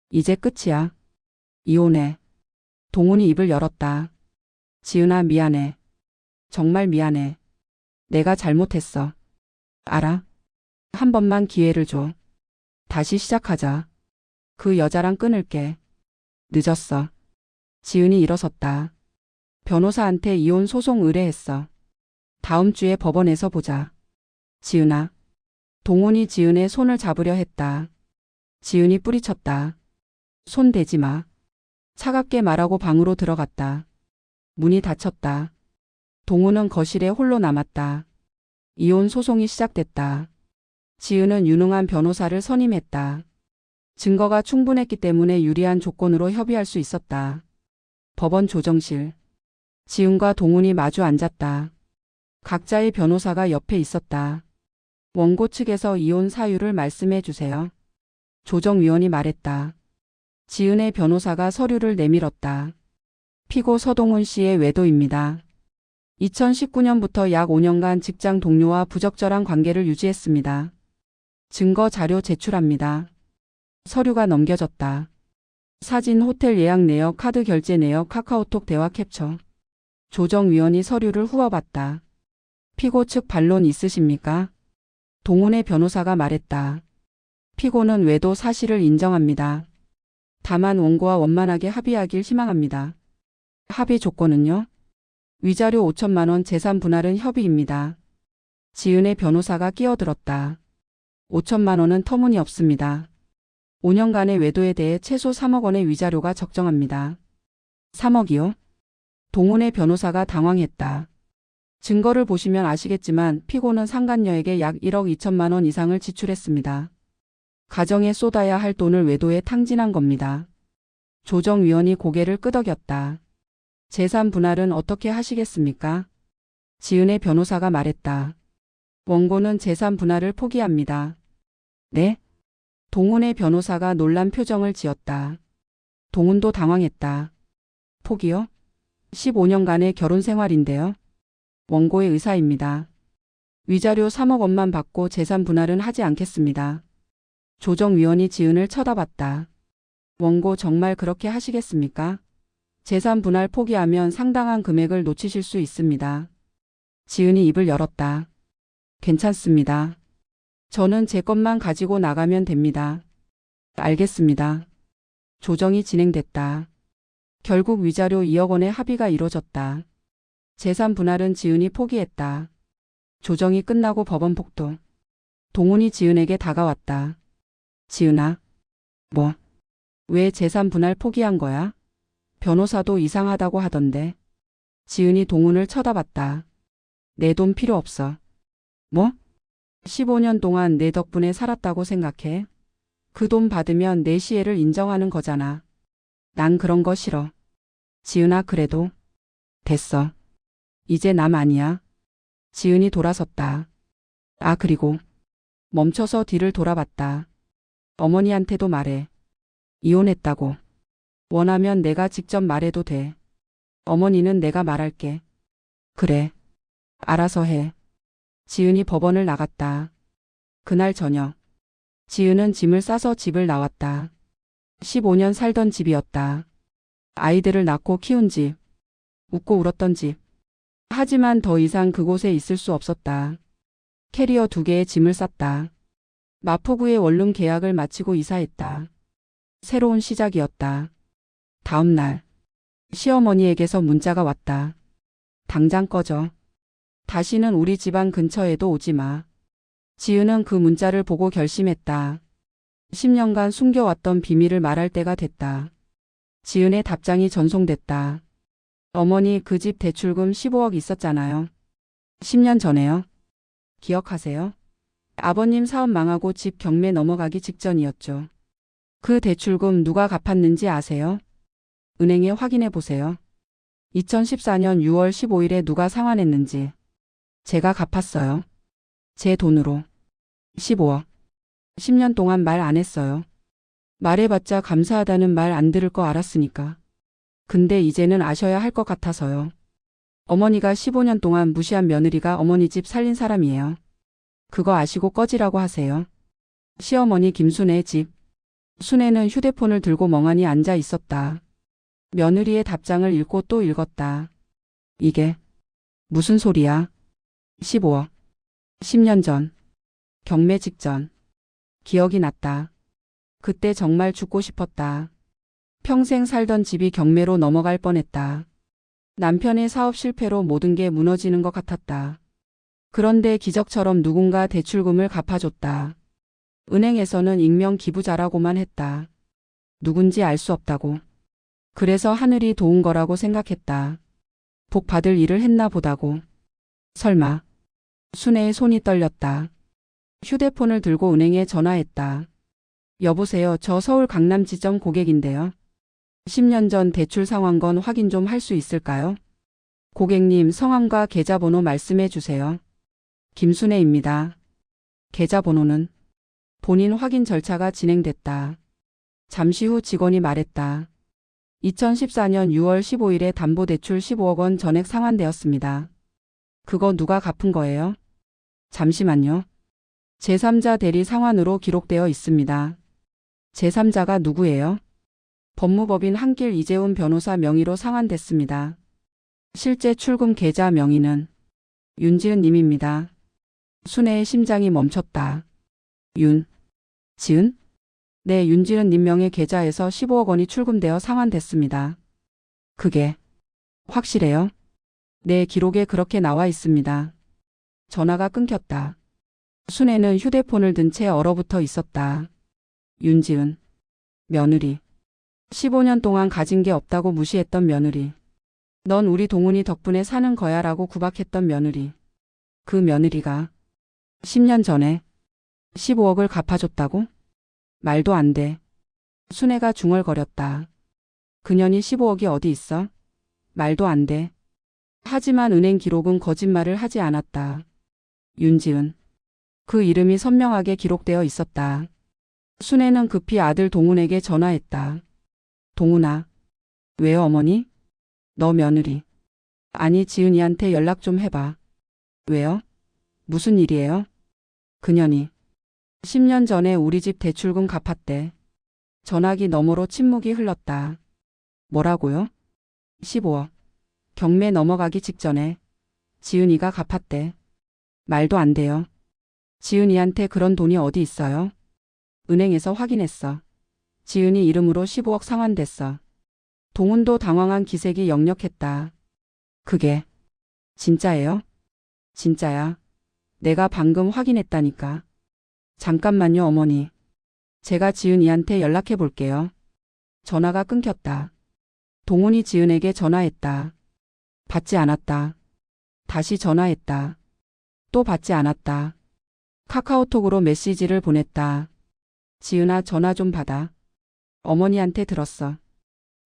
이제 끝이야. 이혼해. 동훈이 입을 열었다. 지은아, 미안해. 정말 미안해. 내가 잘못했어. 알아. 한 번만 기회를 줘. 다시 시작하자. 그 여자랑 끊을게. 늦었어. 지은이 일어섰다. 변호사한테 이혼 소송 의뢰했어. 다음 주에 법원에서 보자. 지은아. 동훈이 지은의 손을 잡으려 했다. 지은이 뿌리쳤다. 손 대지 마. 차갑게 말하고 방으로 들어갔다. 문이 닫혔다. 동훈은 거실에 홀로 남았다. 이혼 소송이 시작됐다. 지은은 유능한 변호사를 선임했다. 증거가 충분했기 때문에 유리한 조건으로 협의할 수 있었다. 법원 조정실. 지은과 동훈이 마주 앉았다. 각자의 변호사가 옆에 있었다. 원고 측에서 이혼 사유를 말씀해 주세요. 조정위원이 말했다. 지은의 변호사가 서류를 내밀었다. 피고 서동훈 씨의 외도입니다. 2019년부터 약 5년간 직장 동료와 부적절한 관계를 유지했습니다. 증거 자료 제출합니다. 서류가 넘겨졌다. 사진, 호텔 예약 내역, 카드 결제 내역, 카카오톡 대화 캡처. 조정위원이 서류를 후워봤다. 피고 측 반론 있으십니까? 동훈의 변호사가 말했다. 피고는 외도 사실을 인정합니다. 다만 원고와 원만하게 합의하길 희망합니다. 합의 조건은요? 위자료 5천만 원, 재산 분할은 협의입니다. 지은의 변호사가 끼어들었다. 5천만 원은 터무니없습니다. 5년간의 외도에 대해 최소 3억 원의 위자료가 적정합니다. 3억이요? 동훈의 변호사가 당황했다. 증거를 보시면 아시겠지만 피고는 상간녀에게 약 1억 2천만 원 이상을 지출했습니다. 가정에 쏟아야 할 돈을 외도에 탕진한 겁니다. 조정위원이 고개를 끄덕였다. 재산 분할은 어떻게 하시겠습니까? 지은의 변호사가 말했다. 원고는 재산 분할을 포기합니다. 네? 동훈의 변호사가 놀란 표정을 지었다. 동훈도 당황했다. 포기요? 15년간의 결혼 생활인데요. 원고의 의사입니다. 위자료 3억 원만 받고 재산 분할은 하지 않겠습니다. 조정위원이 지은을 쳐다봤다. 원고 정말 그렇게 하시겠습니까? 재산 분할 포기하면 상당한 금액을 놓치실 수 있습니다. 지은이 입을 열었다. 괜찮습니다. 저는 제 것만 가지고 나가면 됩니다. 알겠습니다. 조정이 진행됐다. 결국 위자료 2억 원의 합의가 이뤄졌다. 재산 분할은 지은이 포기했다. 조정이 끝나고 법원 폭도. 동훈이 지은에게 다가왔다. 지은아, 뭐? 왜 재산 분할 포기한 거야? 변호사도 이상하다고 하던데. 지은이 동훈을 쳐다봤다. 내 돈 필요 없어. 뭐? 15년 동안 내 덕분에 살았다고 생각해? 그 돈 받으면 내 시혜를 인정하는 거잖아. 난 그런 거 싫어. 지은아, 그래도. 됐어. 이제 남 아니야. 지은이 돌아섰다. 아, 그리고. 멈춰서 뒤를 돌아봤다. 어머니한테도 말해. 이혼했다고. 원하면 내가 직접 말해도 돼. 어머니는 내가 말할게. 그래. 알아서 해. 지은이 법원을 나갔다. 그날 저녁. 지은은 짐을 싸서 집을 나왔다. 15년 살던 집이었다. 아이들을 낳고 키운 집. 웃고 울었던 집. 하지만 더 이상 그곳에 있을 수 없었다. 캐리어 2개의 짐을 쌌다. 마포구의 원룸 계약을 마치고 이사했다. 새로운 시작이었다. 다음 날. 시어머니에게서 문자가 왔다. 당장 꺼져. 다시는 우리 집안 근처에도 오지 마. 지은은 그 문자를 보고 결심했다. 10년간 숨겨왔던 비밀을 말할 때가 됐다. 지은의 답장이 전송됐다. 어머니, 그 집 대출금 15억 있었잖아요. 10년 전에요. 기억하세요? 아버님 사업 망하고 집 경매 넘어가기 직전이었죠. 그 대출금 누가 갚았는지 아세요? 은행에 확인해 보세요. 2014년 6월 15일에 누가 상환했는지. 제가 갚았어요. 제 돈으로. 15억. 10년 동안 말 안 했어요. 말해봤자 감사하다는 말 안 들을 거 알았으니까. 근데 이제는 아셔야 할 것 같아서요. 어머니가 15년 동안 무시한 며느리가 어머니 집 살린 사람이에요. 그거 아시고 꺼지라고 하세요. 시어머니 김순애의 집. 순애는 휴대폰을 들고 멍하니 앉아 있었다. 며느리의 답장을 읽고 또 읽었다. 이게 무슨 소리야? 15억. 10년 전. 경매 직전. 기억이 났다. 그때 정말 죽고 싶었다. 평생 살던 집이 경매로 넘어갈 뻔했다. 남편의 사업 실패로 모든 게 무너지는 것 같았다. 그런데 기적처럼 누군가 대출금을 갚아줬다. 은행에서는 익명 기부자라고만 했다. 누군지 알 수 없다고. 그래서 하늘이 도운 거라고 생각했다. 복 받을 일을 했나 보다고. 설마. 순애의 손이 떨렸다. 휴대폰을 들고 은행에 전화했다. 여보세요, 저 서울 강남지점 고객인데요. 10년 전 대출 상환건 확인 좀 할 수 있을까요? 고객님, 성함과 계좌번호 말씀해 주세요. 김순애입니다. 계좌번호는? 본인 확인 절차가 진행됐다. 잠시 후 직원이 말했다. 2014년 6월 15일에 담보대출 15억 원 전액 상환되었습니다. 그거 누가 갚은 거예요? 잠시만요. 제3자 대리 상환으로 기록되어 있습니다. 제3자가 누구예요? 법무법인 한길 이재훈 변호사 명의로 상환됐습니다. 실제 출금 계좌 명의는 윤지은 님입니다. 순애의 심장이 멈췄다. 지은? 네, 윤지은 님 명의 계좌에서 15억 원이 출금되어 상환됐습니다. 그게 확실해요? 네, 기록에 그렇게 나와 있습니다. 전화가 끊겼다. 순애는 휴대폰을 든 채 얼어붙어 있었다. 윤지은. 며느리. 15년 동안 가진 게 없다고 무시했던 며느리. 넌 우리 동훈이 덕분에 사는 거야 라고 구박했던 며느리. 그 며느리가 10년 전에 15억을 갚아줬다고? 말도 안 돼. 순애가 중얼거렸다. 그년이 15억이 어디 있어? 말도 안 돼. 하지만 은행 기록은 거짓말을 하지 않았다. 윤지은. 그 이름이 선명하게 기록되어 있었다. 순애는 급히 아들 동훈에게 전화했다. 동훈아. 왜요, 어머니? 너 며느리. 아니, 지은이한테 연락 좀 해봐. 왜요? 무슨 일이에요? 그년이 10년 전에 우리 집 대출금 갚았대. 전화기 너머로 침묵이 흘렀다. 뭐라고요? 15억. 경매 넘어가기 직전에 지은이가 갚았대. 말도 안 돼요. 지은이한테 그런 돈이 어디 있어요? 은행에서 확인했어. 지은이 이름으로 15억 상환됐어. 동훈도 당황한 기색이 역력했다. 그게 진짜예요? 진짜야. 내가 방금 확인했다니까. 잠깐만요, 어머니. 제가 지은이한테 연락해 볼게요. 전화가 끊겼다. 동훈이 지은에게 전화했다. 받지 않았다. 다시 전화했다. 또 받지 않았다. 카카오톡으로 메시지를 보냈다. 지은아, 전화 좀 받아. 어머니한테 들었어.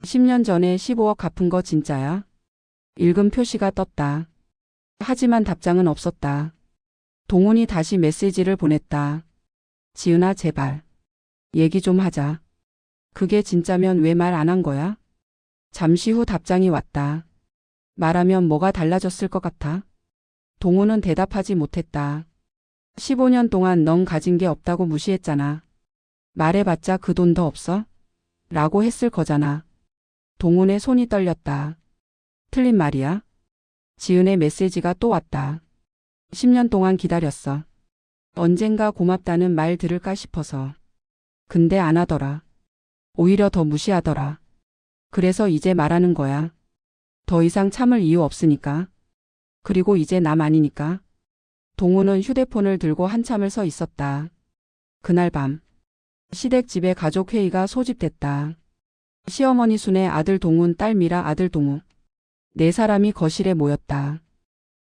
10년 전에 15억 갚은 거 진짜야? 읽음 표시가 떴다. 하지만 답장은 없었다. 동훈이 다시 메시지를 보냈다. 지은아, 제발. 얘기 좀 하자. 그게 진짜면 왜 말 안 한 거야? 잠시 후 답장이 왔다. 말하면 뭐가 달라졌을 것 같아? 동훈은 대답하지 못했다. 15년 동안 넌 가진 게 없다고 무시했잖아. 말해봤자 그 돈 더 없어? 라고 했을 거잖아. 동훈의 손이 떨렸다. 틀린 말이야? 지은의 메시지가 또 왔다. 10년 동안 기다렸어. 언젠가 고맙다는 말 들을까 싶어서. 근데 안 하더라. 오히려 더 무시하더라. 그래서 이제 말하는 거야. 더 이상 참을 이유 없으니까. 그리고 이제 남 아니니까. 동훈은 휴대폰을 들고 한참을 서 있었다. 그날 밤 시댁집에 가족회의가 소집됐다. 시어머니 순애, 아들 동훈, 딸 미라, 아들 동우. 4사람이 거실에 모였다.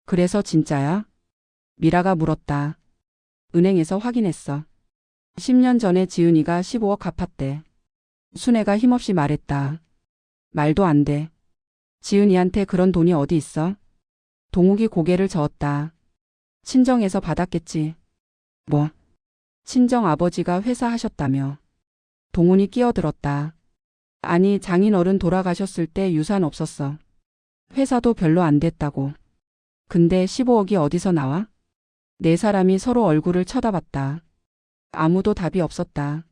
그래서 진짜야? 미라가 물었다. 은행에서 확인했어. 10년 전에 지은이가 15억 갚았대. 순애가 힘없이 말했다. 말도 안 돼. 지은이한테 그런 돈이 어디 있어? 동욱이 고개를 저었다. 친정에서 받았겠지. 뭐? 친정 아버지가 회사 하셨다며. 동훈이 끼어들었다. 아니, 장인어른 돌아가셨을 때 유산 없었어. 회사도 별로 안 됐다고. 근데 15억이 어디서 나와? 4사람이 서로 얼굴을 쳐다봤다. 아무도 답이 없었다.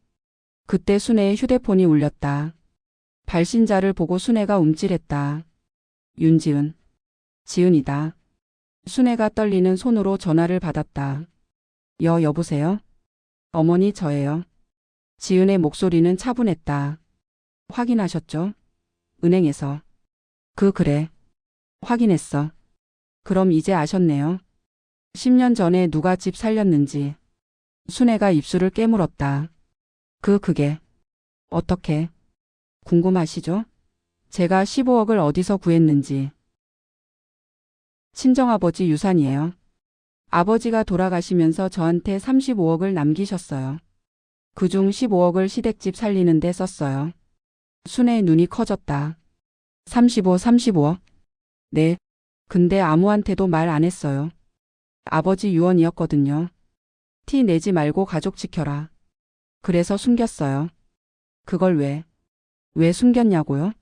그때 순애의 휴대폰이 울렸다. 발신자를 보고 순애가 움찔했다. 윤지은. 지은이다. 순애가 떨리는 손으로 전화를 받았다. 여보세요? 어머니, 저예요. 지은의 목소리는 차분했다. 확인하셨죠? 은행에서. 그래. 확인했어. 그럼 이제 아셨네요. 10년 전에 누가 집 살렸는지. 순애가 입술을 깨물었다. 그게 어떻게? 궁금하시죠? 제가 15억을 어디서 구했는지. 친정아버지 유산이에요. 아버지가 돌아가시면서 저한테 35억을 남기셨어요. 그중 15억을 시댁집 살리는 데 썼어요. 순애의 눈이 커졌다. 35억? 네. 근데 아무한테도 말 안 했어요. 아버지 유언이었거든요. 티 내지 말고 가족 지켜라. 그래서 숨겼어요. 그걸 왜 숨겼냐고요?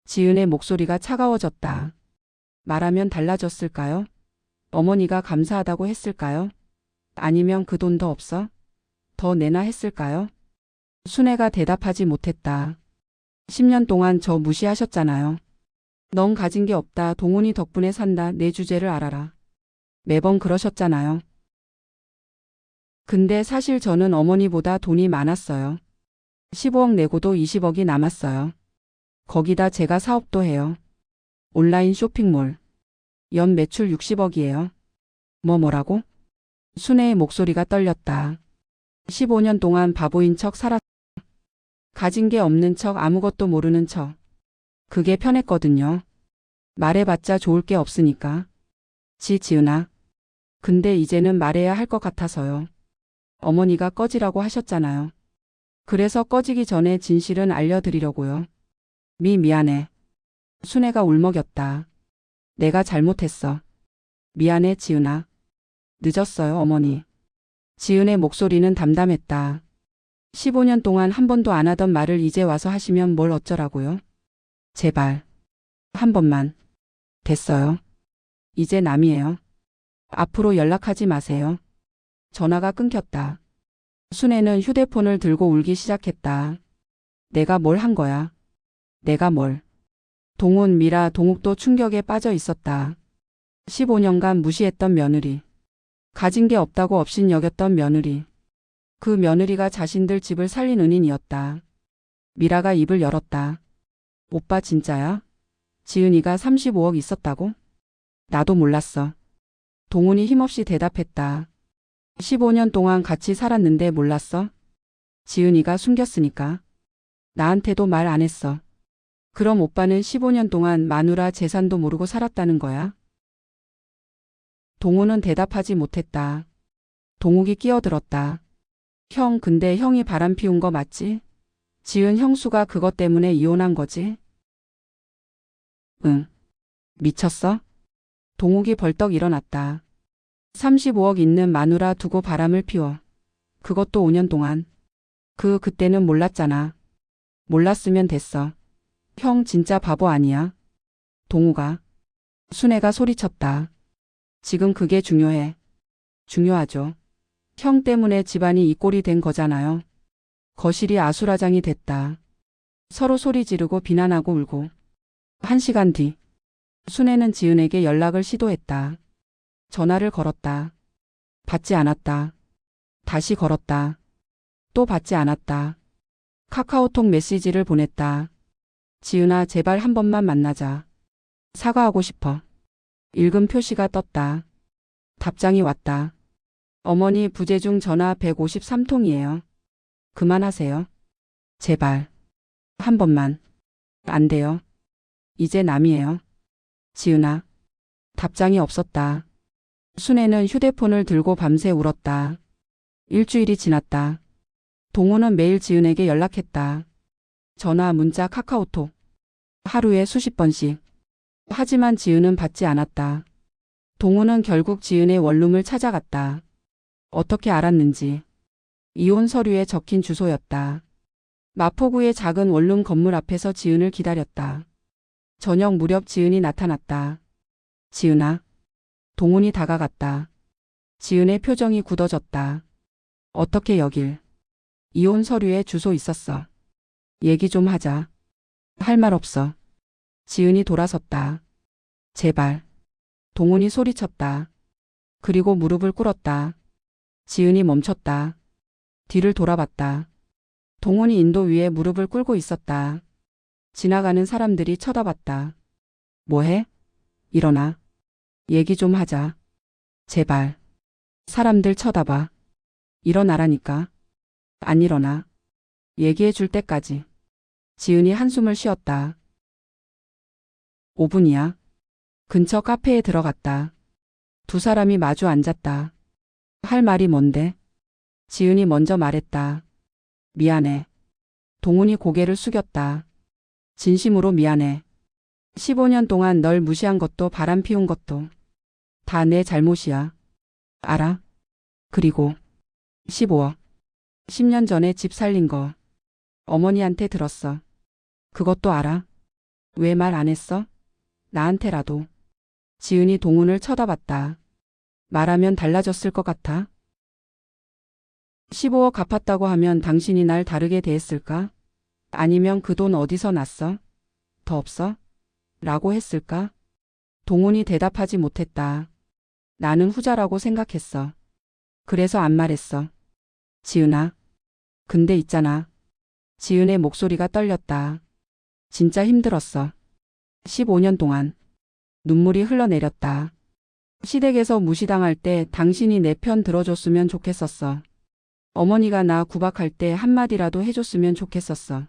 지은의 목소리가 차가워졌다. 말하면 달라졌을까요? 어머니가 감사하다고 했을까요? 아니면 그 돈 더 없어? 더 내나 했을까요? 순애가 대답하지 못했다. 10년 동안 저 무시하셨잖아요. 넌 가진 게 없다. 동훈이 덕분에 산다. 내 주제를 알아라. 매번 그러셨잖아요. 근데 사실 저는 어머니보다 돈이 많았어요. 15억 내고도 20억이 남았어요. 거기다 제가 사업도 해요. 온라인 쇼핑몰. 연 매출 60억이에요. 뭐라고? 순애의 목소리가 떨렸다. 15년 동안 바보인 척 살았. 가진 게 없는 척, 아무것도 모르는 척. 그게 편했거든요. 말해봤자 좋을 게 없으니까. 지은아. 근데 이제는 말해야 할 것 같아서요. 어머니가 꺼지라고 하셨잖아요. 그래서 꺼지기 전에 진실은 알려드리려고요. 미안해. 순애가 울먹였다. 내가 잘못했어. 미안해, 지은아. 늦었어요, 어머니. 지은의 목소리는 담담했다. 15년 동안 한 번도 안 하던 말을 이제 와서 하시면 뭘 어쩌라고요? 제발. 한 번만. 됐어요. 이제 남이에요. 앞으로 연락하지 마세요. 전화가 끊겼다. 순애는 휴대폰을 들고 울기 시작했다. 내가 뭘 한 거야? 내가 뭘? 동훈, 미라, 동욱도 충격에 빠져 있었다. 15년간 무시했던 며느리. 가진 게 없다고 업신 여겼던 며느리. 그 며느리가 자신들 집을 살린 은인이었다. 미라가 입을 열었다. 오빠 진짜야? 지은이가 35억 있었다고? 나도 몰랐어. 동훈이 힘없이 대답했다. 15년 동안 같이 살았는데 몰랐어? 지은이가 숨겼으니까. 나한테도 말 안 했어. 그럼 오빠는 15년 동안 마누라 재산도 모르고 살았다는 거야? 동훈은 대답하지 못했다. 동욱이 끼어들었다. 형, 근데 형이 바람 피운 거 맞지? 지은 형수가 그것 때문에 이혼한 거지? 응. 미쳤어? 동욱이 벌떡 일어났다. 35억 있는 마누라 두고 바람을 피워. 그것도 5년 동안. 그때는 몰랐잖아. 몰랐으면 됐어. 형 진짜 바보 아니야? 동우가. 순애가 소리쳤다. 지금 그게 중요해. 중요하죠. 형 때문에 집안이 이 꼴이 된 거잖아요. 거실이 아수라장이 됐다. 서로 소리 지르고 비난하고 울고. 1시간 뒤. 순애는 지은에게 연락을 시도했다. 전화를 걸었다. 받지 않았다. 다시 걸었다. 또 받지 않았다. 카카오톡 메시지를 보냈다. 지은아, 제발 한 번만 만나자. 사과하고 싶어. 읽음 표시가 떴다. 답장이 왔다. 어머니 부재중 전화 153통이에요. 그만하세요. 제발. 한 번만. 안 돼요. 이제 남이에요. 지은아. 답장이 없었다. 순애는 휴대폰을 들고 밤새 울었다. 일주일이 지났다. 동호는 매일 지은에게 연락했다. 전화, 문자, 카카오톡. 하루에 수십 번씩. 하지만 지은은 받지 않았다. 동호는 결국 지은의 원룸을 찾아갔다. 어떻게 알았는지. 이혼 서류에 적힌 주소였다. 마포구의 작은 원룸 건물 앞에서 지은을 기다렸다. 저녁 무렵 지은이 나타났다. 지은아. 동훈이 다가갔다. 지은의 표정이 굳어졌다. 어떻게 여길. 이혼 서류에 주소 있었어. 얘기 좀 하자. 할 말 없어. 지은이 돌아섰다. 제발. 동훈이 소리쳤다. 그리고 무릎을 꿇었다. 지은이 멈췄다. 뒤를 돌아봤다. 동훈이 인도 위에 무릎을 꿇고 있었다. 지나가는 사람들이 쳐다봤다. 뭐해? 일어나. 얘기 좀 하자. 제발. 사람들 쳐다봐. 일어나라니까. 안 일어나. 얘기해 줄 때까지. 지은이 한숨을 쉬었다. 5분이야. 근처 카페에 들어갔다. 두 사람이 마주 앉았다. 할 말이 뭔데? 지은이 먼저 말했다. 미안해. 동훈이 고개를 숙였다. 진심으로 미안해. 15년 동안 널 무시한 것도 바람 피운 것도 다 내 잘못이야. 알아? 그리고 15억. 10년 전에 집 살린 거 어머니한테 들었어. 그것도 알아? 왜 말 안 했어? 나한테라도. 지은이 동훈을 쳐다봤다. 말하면 달라졌을 것 같아? 15억 갚았다고 하면 당신이 날 다르게 대했을까? 아니면 그 돈 어디서 났어? 더 없어? 라고 했을까? 동훈이 대답하지 못했다. 나는 후자라고 생각했어. 그래서 안 말했어. 지은아. 근데 있잖아. 지은의 목소리가 떨렸다. 진짜 힘들었어. 15년 동안. 눈물이 흘러내렸다. 시댁에서 무시당할 때 당신이 내 편 들어줬으면 좋겠었어. 어머니가 나 구박할 때 한마디라도 해줬으면 좋겠었어.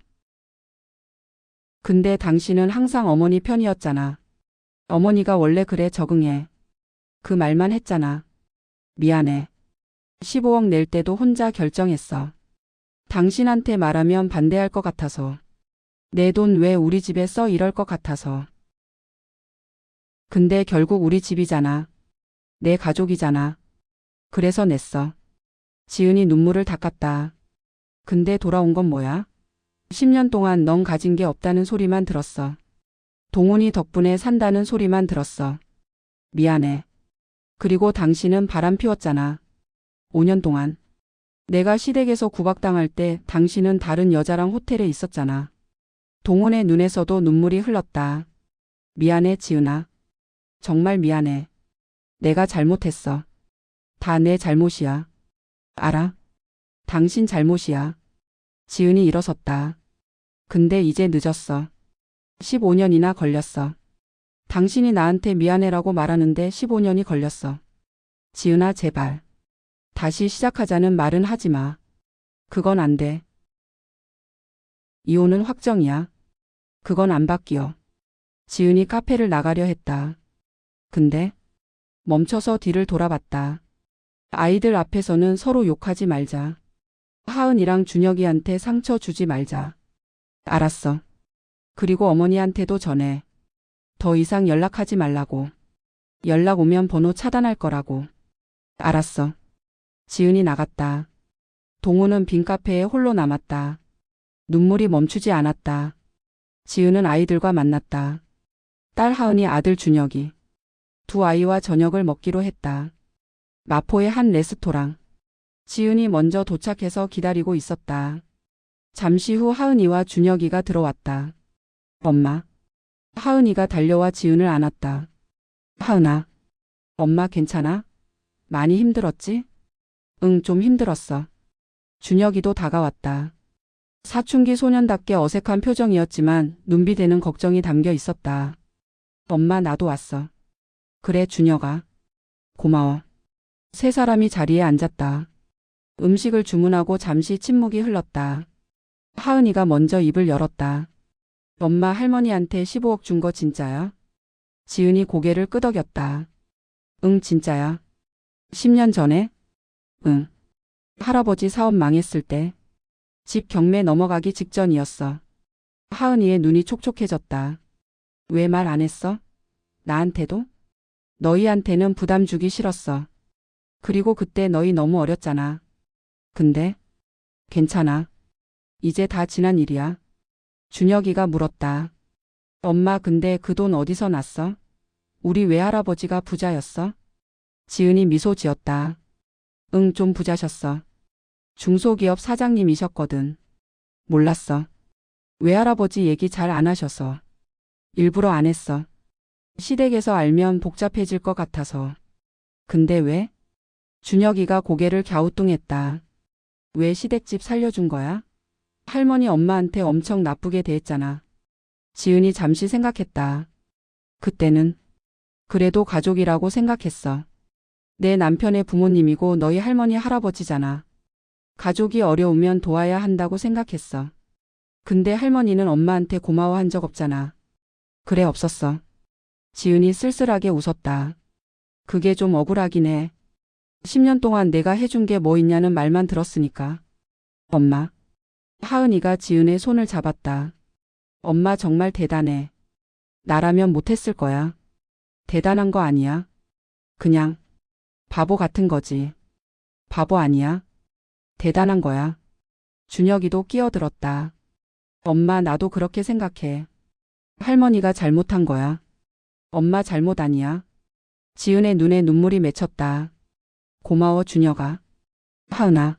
근데 당신은 항상 어머니 편이었잖아. 어머니가 원래 그래 적응해. 그 말만 했잖아. 미안해. 15억 낼 때도 혼자 결정했어. 당신한테 말하면 반대할 것 같아서. 내 돈 왜 우리 집에 써 이럴 것 같아서. 근데 결국 우리 집이잖아. 내 가족이잖아. 그래서 냈어. 지은이 눈물을 닦았다. 근데 돌아온 건 뭐야? 10년 동안 넌 가진 게 없다는 소리만 들었어. 동훈이 덕분에 산다는 소리만 들었어. 미안해. 그리고 당신은 바람 피웠잖아. 5년 동안. 내가 시댁에서 구박당할 때 당신은 다른 여자랑 호텔에 있었잖아. 동훈의 눈에서도 눈물이 흘렀다. 미안해, 지은아. 정말 미안해. 내가 잘못했어. 다 내 잘못이야. 알아? 당신 잘못이야. 지은이 일어섰다. 근데 이제 늦었어. 15년이나 걸렸어. 당신이 나한테 미안해라고 말하는데 15년이 걸렸어. 지은아, 제발. 다시 시작하자는 말은 하지 마. 그건 안 돼. 이혼은 확정이야. 그건 안 바뀌어. 지은이 카페를 나가려 했다. 근데 멈춰서 뒤를 돌아봤다. 아이들 앞에서는 서로 욕하지 말자. 하은이랑 준혁이한테 상처 주지 말자. 알았어. 그리고 어머니한테도 전해. 더 이상 연락하지 말라고. 연락 오면 번호 차단할 거라고. 알았어. 지은이 나갔다. 동우는 빈 카페에 홀로 남았다. 눈물이 멈추지 않았다. 지은은 아이들과 만났다. 딸 하은이, 아들 준혁이. 두 아이와 저녁을 먹기로 했다. 마포의 한 레스토랑. 지은이 먼저 도착해서 기다리고 있었다. 잠시 후 하은이와 준혁이가 들어왔다. 엄마. 하은이가 달려와 지은을 안았다. 하은아. 엄마 괜찮아? 많이 힘들었지? 응, 좀 힘들었어. 준혁이도 다가왔다. 사춘기 소년답게 어색한 표정이었지만 눈빛에는 걱정이 담겨 있었다. 엄마, 나도 왔어. 그래, 준혁아. 고마워. 세 사람이 자리에 앉았다. 음식을 주문하고 잠시 침묵이 흘렀다. 하은이가 먼저 입을 열었다. 엄마, 할머니한테 15억 준 거 진짜야? 지은이 고개를 끄덕였다. 응, 진짜야. 10년 전에? 응. 할아버지 사업 망했을 때. 집 경매 넘어가기 직전이었어. 하은이의 눈이 촉촉해졌다. 왜 말 안 했어? 나한테도? 너희한테는 부담 주기 싫었어. 그리고 그때 너희 너무 어렸잖아. 근데? 괜찮아. 이제 다 지난 일이야. 준혁이가 물었다. 엄마, 근데 그 돈 어디서 났어? 우리 외할아버지가 부자였어? 지은이 미소 지었다. 응, 좀 부자셨어. 중소기업 사장님이셨거든. 몰랐어. 외할아버지 얘기 잘 안 하셔서. 일부러 안 했어. 시댁에서 알면 복잡해질 것 같아서. 근데 왜? 준혁이가 고개를 갸우뚱했다. 왜 시댁집 살려준 거야? 할머니 엄마한테 엄청 나쁘게 대했잖아. 지은이 잠시 생각했다. 그때는 그래도 가족이라고 생각했어. 내 남편의 부모님이고 너희 할머니 할아버지잖아. 가족이 어려우면 도와야 한다고 생각했어. 근데 할머니는 엄마한테 고마워한 적 없잖아. 그래, 없었어. 지은이 쓸쓸하게 웃었다. 그게 좀 억울하긴 해. 10년 동안 내가 해준 게 뭐 있냐는 말만 들었으니까. 엄마. 하은이가 지은의 손을 잡았다. 엄마 정말 대단해. 나라면 못했을 거야. 대단한 거 아니야. 그냥 바보 같은 거지. 바보 아니야. 대단한 거야. 준혁이도 끼어들었다. 엄마, 나도 그렇게 생각해. 할머니가 잘못한 거야. 엄마 잘못 아니야. 지은의 눈에 눈물이 맺혔다. 고마워, 준혁아. 하은아.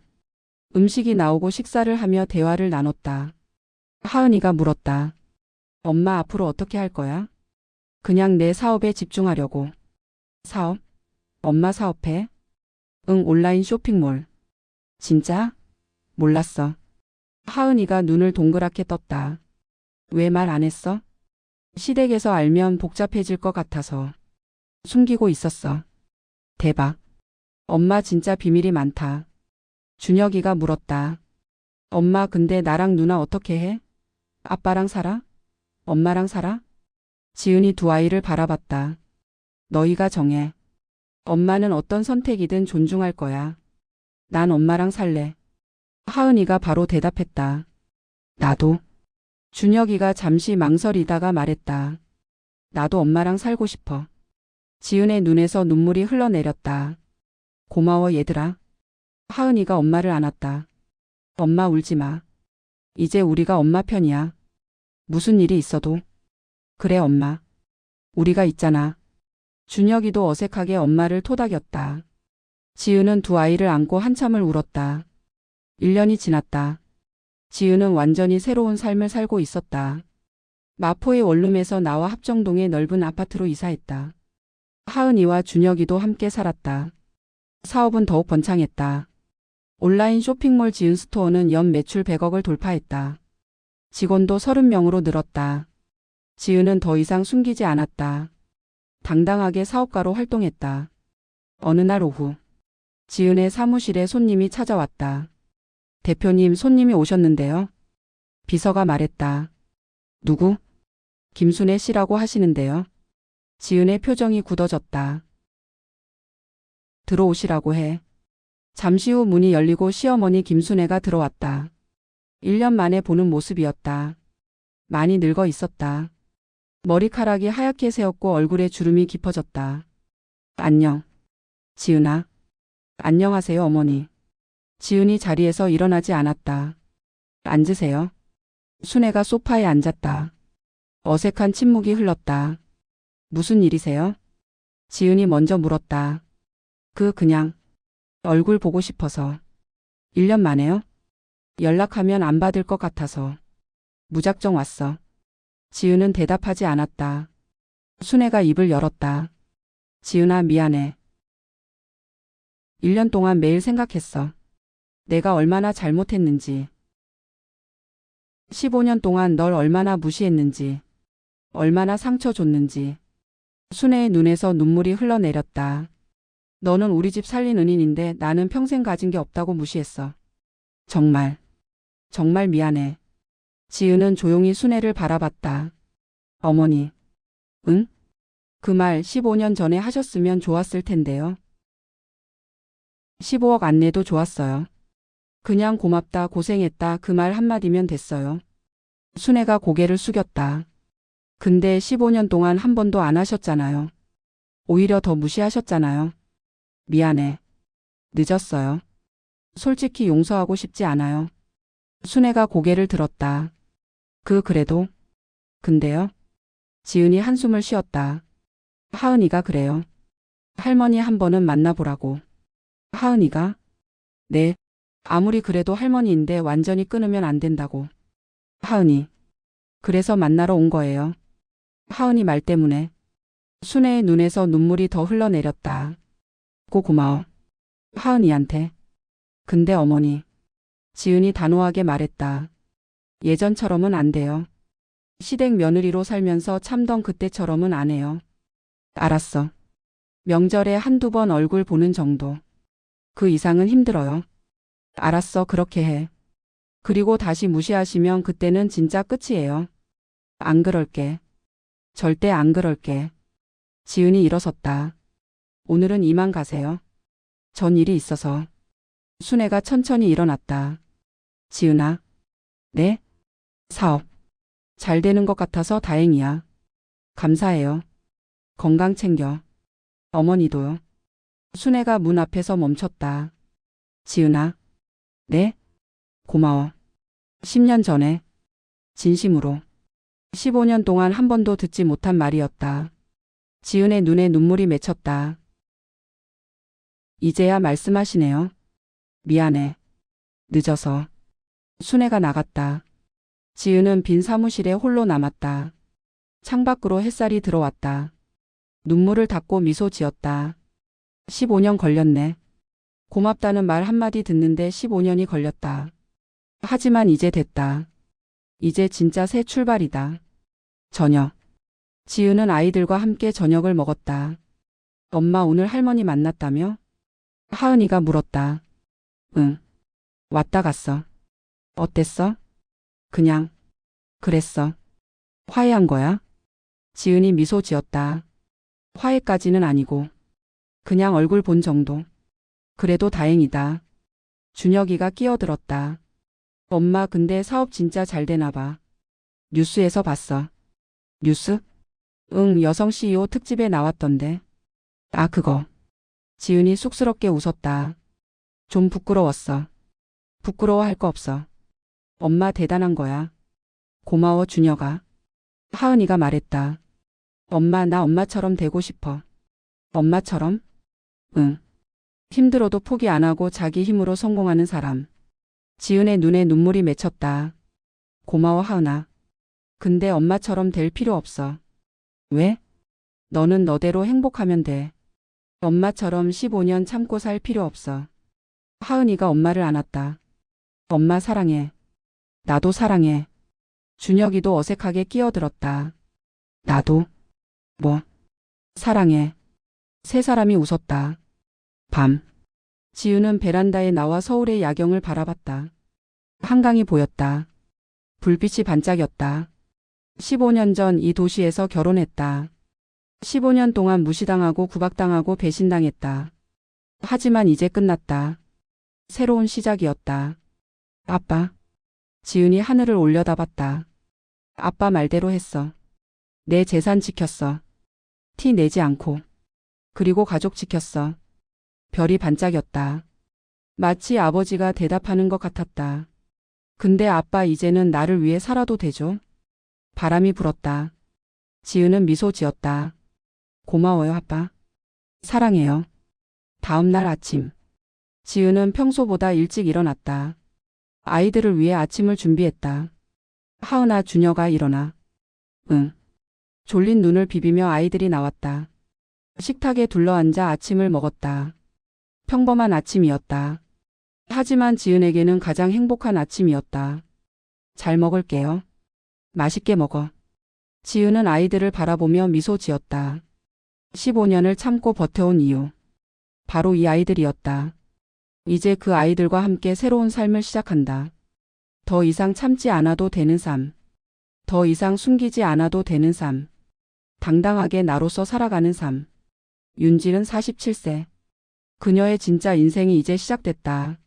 음식이 나오고 식사를 하며 대화를 나눴다. 하은이가 물었다. 엄마, 앞으로 어떻게 할 거야? 그냥 내 사업에 집중하려고. 사업? 엄마 사업해? 응, 온라인 쇼핑몰. 진짜? 몰랐어. 하은이가 눈을 동그랗게 떴다. 왜 말 안 했어? 시댁에서 알면 복잡해질 것 같아서. 숨기고 있었어. 대박. 엄마 진짜 비밀이 많다. 준혁이가 물었다. 엄마, 근데 나랑 누나 어떻게 해? 아빠랑 살아? 엄마랑 살아? 지은이 두 아이를 바라봤다. 너희가 정해. 엄마는 어떤 선택이든 존중할 거야. 난 엄마랑 살래. 하은이가 바로 대답했다. 나도. 준혁이가 잠시 망설이다가 말했다. 나도 엄마랑 살고 싶어. 지은의 눈에서 눈물이 흘러내렸다. 고마워, 얘들아. 하은이가 엄마를 안았다. 엄마, 울지 마. 이제 우리가 엄마 편이야. 무슨 일이 있어도. 그래, 엄마. 우리가 있잖아. 준혁이도 어색하게 엄마를 토닥였다. 지은은 두 아이를 안고 한참을 울었다. 1년이 지났다. 지은은 완전히 새로운 삶을 살고 있었다. 마포의 원룸에서 나와 합정동의 넓은 아파트로 이사했다. 하은이와 준혁이도 함께 살았다. 사업은 더욱 번창했다. 온라인 쇼핑몰 지은 스토어는 연 매출 100억을 돌파했다. 직원도 30명으로 늘었다. 지은은 더 이상 숨기지 않았다. 당당하게 사업가로 활동했다. 어느 날 오후, 지은의 사무실에 손님이 찾아왔다. 대표님, 손님이 오셨는데요. 비서가 말했다. 누구? 김순애 씨라고 하시는데요. 지은의 표정이 굳어졌다. 들어오시라고 해. 잠시 후 문이 열리고 시어머니 김순애가 들어왔다. 1년 만에 보는 모습이었다. 많이 늙어 있었다. 머리카락이 하얗게 새었고 얼굴에 주름이 깊어졌다. 안녕. 지은아. 안녕하세요, 어머니. 지은이 자리에서 일어나지 않았다. 앉으세요. 순애가 소파에 앉았다. 어색한 침묵이 흘렀다. 무슨 일이세요? 지은이 먼저 물었다. 그냥 얼굴 보고 싶어서. 1년 만에요? 연락하면 안 받을 것 같아서. 무작정 왔어. 지은은 대답하지 않았다. 순애가 입을 열었다. 지은아, 미안해. 1년 동안 매일 생각했어. 내가 얼마나 잘못했는지. 15년 동안 널 얼마나 무시했는지. 얼마나 상처 줬는지. 순애의 눈에서 눈물이 흘러내렸다. 너는 우리 집 살린 은인인데 나는 평생 가진 게 없다고 무시했어. 정말 미안해. 지은은 조용히 순애를 바라봤다. 어머니. 응? 그 말 15년 전에 하셨으면 좋았을 텐데요. 15억 안 내도 좋았어요. 그냥 고맙다, 고생했다 그 말 한마디면 됐어요. 순애가 고개를 숙였다. 근데 15년 동안 한 번도 안 하셨잖아요. 오히려 더 무시하셨잖아요. 미안해. 늦었어요. 솔직히 용서하고 싶지 않아요. 순애가 고개를 들었다. 그래도? 근데요? 지은이 한숨을 쉬었다. 하은이가 그래요. 할머니 한 번은 만나보라고. 하은이가? 네. 아무리 그래도 할머니인데 완전히 끊으면 안 된다고. 하은이. 그래서 만나러 온 거예요. 하은이 말 때문에. 순애의 눈에서 눈물이 더 흘러내렸다. 고마워. 하은이한테. 근데 어머니. 지은이 단호하게 말했다. 예전처럼은 안 돼요. 시댁 며느리로 살면서 참던 그때처럼은 안 해요. 알았어. 명절에 한두 번 얼굴 보는 정도. 그 이상은 힘들어요. 알았어, 그렇게 해. 그리고 다시 무시하시면 그때는 진짜 끝이에요. 안 그럴게. 절대 안 그럴게. 지은이 일어섰다. 오늘은 이만 가세요. 전 일이 있어서. 순애가 천천히 일어났다. 지은아. 네? 사업. 잘 되는 것 같아서 다행이야. 감사해요. 건강 챙겨. 어머니도요. 순애가 문 앞에서 멈췄다. 지은아. 네? 고마워. 10년 전에. 진심으로. 15년 동안 한 번도 듣지 못한 말이었다. 지은의 눈에 눈물이 맺혔다. 이제야 말씀하시네요. 미안해. 늦어서. 순애가 나갔다. 지은은 빈 사무실에 홀로 남았다. 창밖으로 햇살이 들어왔다. 눈물을 닦고 미소 지었다. 15년 걸렸네. 고맙다는 말 한마디 듣는데 15년이 걸렸다. 하지만 이제 됐다. 이제 진짜 새 출발이다. 저녁. 지은은 아이들과 함께 저녁을 먹었다. 엄마 오늘 할머니 만났다며? 하은이가 물었다. 응. 왔다 갔어. 어땠어? 그냥. 그랬어. 화해한 거야? 지은이 미소 지었다. 화해까지는 아니고. 그냥 얼굴 본 정도. 그래도 다행이다. 준혁이가 끼어들었다. 엄마 근데 사업 진짜 잘 되나 봐. 뉴스에서 봤어. 뉴스? 응, 여성 CEO 특집에 나왔던데. 아, 그거. 지은이 쑥스럽게 웃었다. 좀 부끄러웠어. 부끄러워할 거 없어. 엄마 대단한 거야. 고마워, 준혁아. 하은이가 말했다. 엄마, 나 엄마처럼 되고 싶어. 엄마처럼? 응. 힘들어도 포기 안 하고 자기 힘으로 성공하는 사람. 지은의 눈에 눈물이 맺혔다. 고마워, 하은아. 근데 엄마처럼 될 필요 없어. 왜? 너는 너대로 행복하면 돼. 엄마처럼 15년 참고 살 필요 없어. 하은이가 엄마를 안았다. 엄마 사랑해. 나도 사랑해. 준혁이도 어색하게 끼어들었다. 나도. 뭐? 사랑해. 세 사람이 웃었다. 밤. 지우는 베란다에 나와 서울의 야경을 바라봤다. 한강이 보였다. 불빛이 반짝였다. 15년 전 이 도시에서 결혼했다. 15년 동안 무시당하고 구박당하고 배신당했다. 하지만 이제 끝났다. 새로운 시작이었다. 아빠. 지은이 하늘을 올려다봤다. 아빠 말대로 했어. 내 재산 지켰어. 티 내지 않고. 그리고 가족 지켰어. 별이 반짝였다. 마치 아버지가 대답하는 것 같았다. 근데 아빠 이제는 나를 위해 살아도 되죠? 바람이 불었다. 지은은 미소 지었다. 고마워요, 아빠. 사랑해요. 다음 날 아침. 지은은 평소보다 일찍 일어났다. 아이들을 위해 아침을 준비했다. 하은아, 준혁아, 일어나. 응. 졸린 눈을 비비며 아이들이 나왔다. 식탁에 둘러앉아 아침을 먹었다. 평범한 아침이었다. 하지만 지은에게는 가장 행복한 아침이었다. 잘 먹을게요. 맛있게 먹어. 지은은 아이들을 바라보며 미소 지었다. 15년을 참고 버텨온 이유. 바로 이 아이들이었다. 이제 그 아이들과 함께 새로운 삶을 시작한다. 더 이상 참지 않아도 되는 삶. 더 이상 숨기지 않아도 되는 삶. 당당하게 나로서 살아가는 삶. 윤지은 47세. 그녀의 진짜 인생이 이제 시작됐다.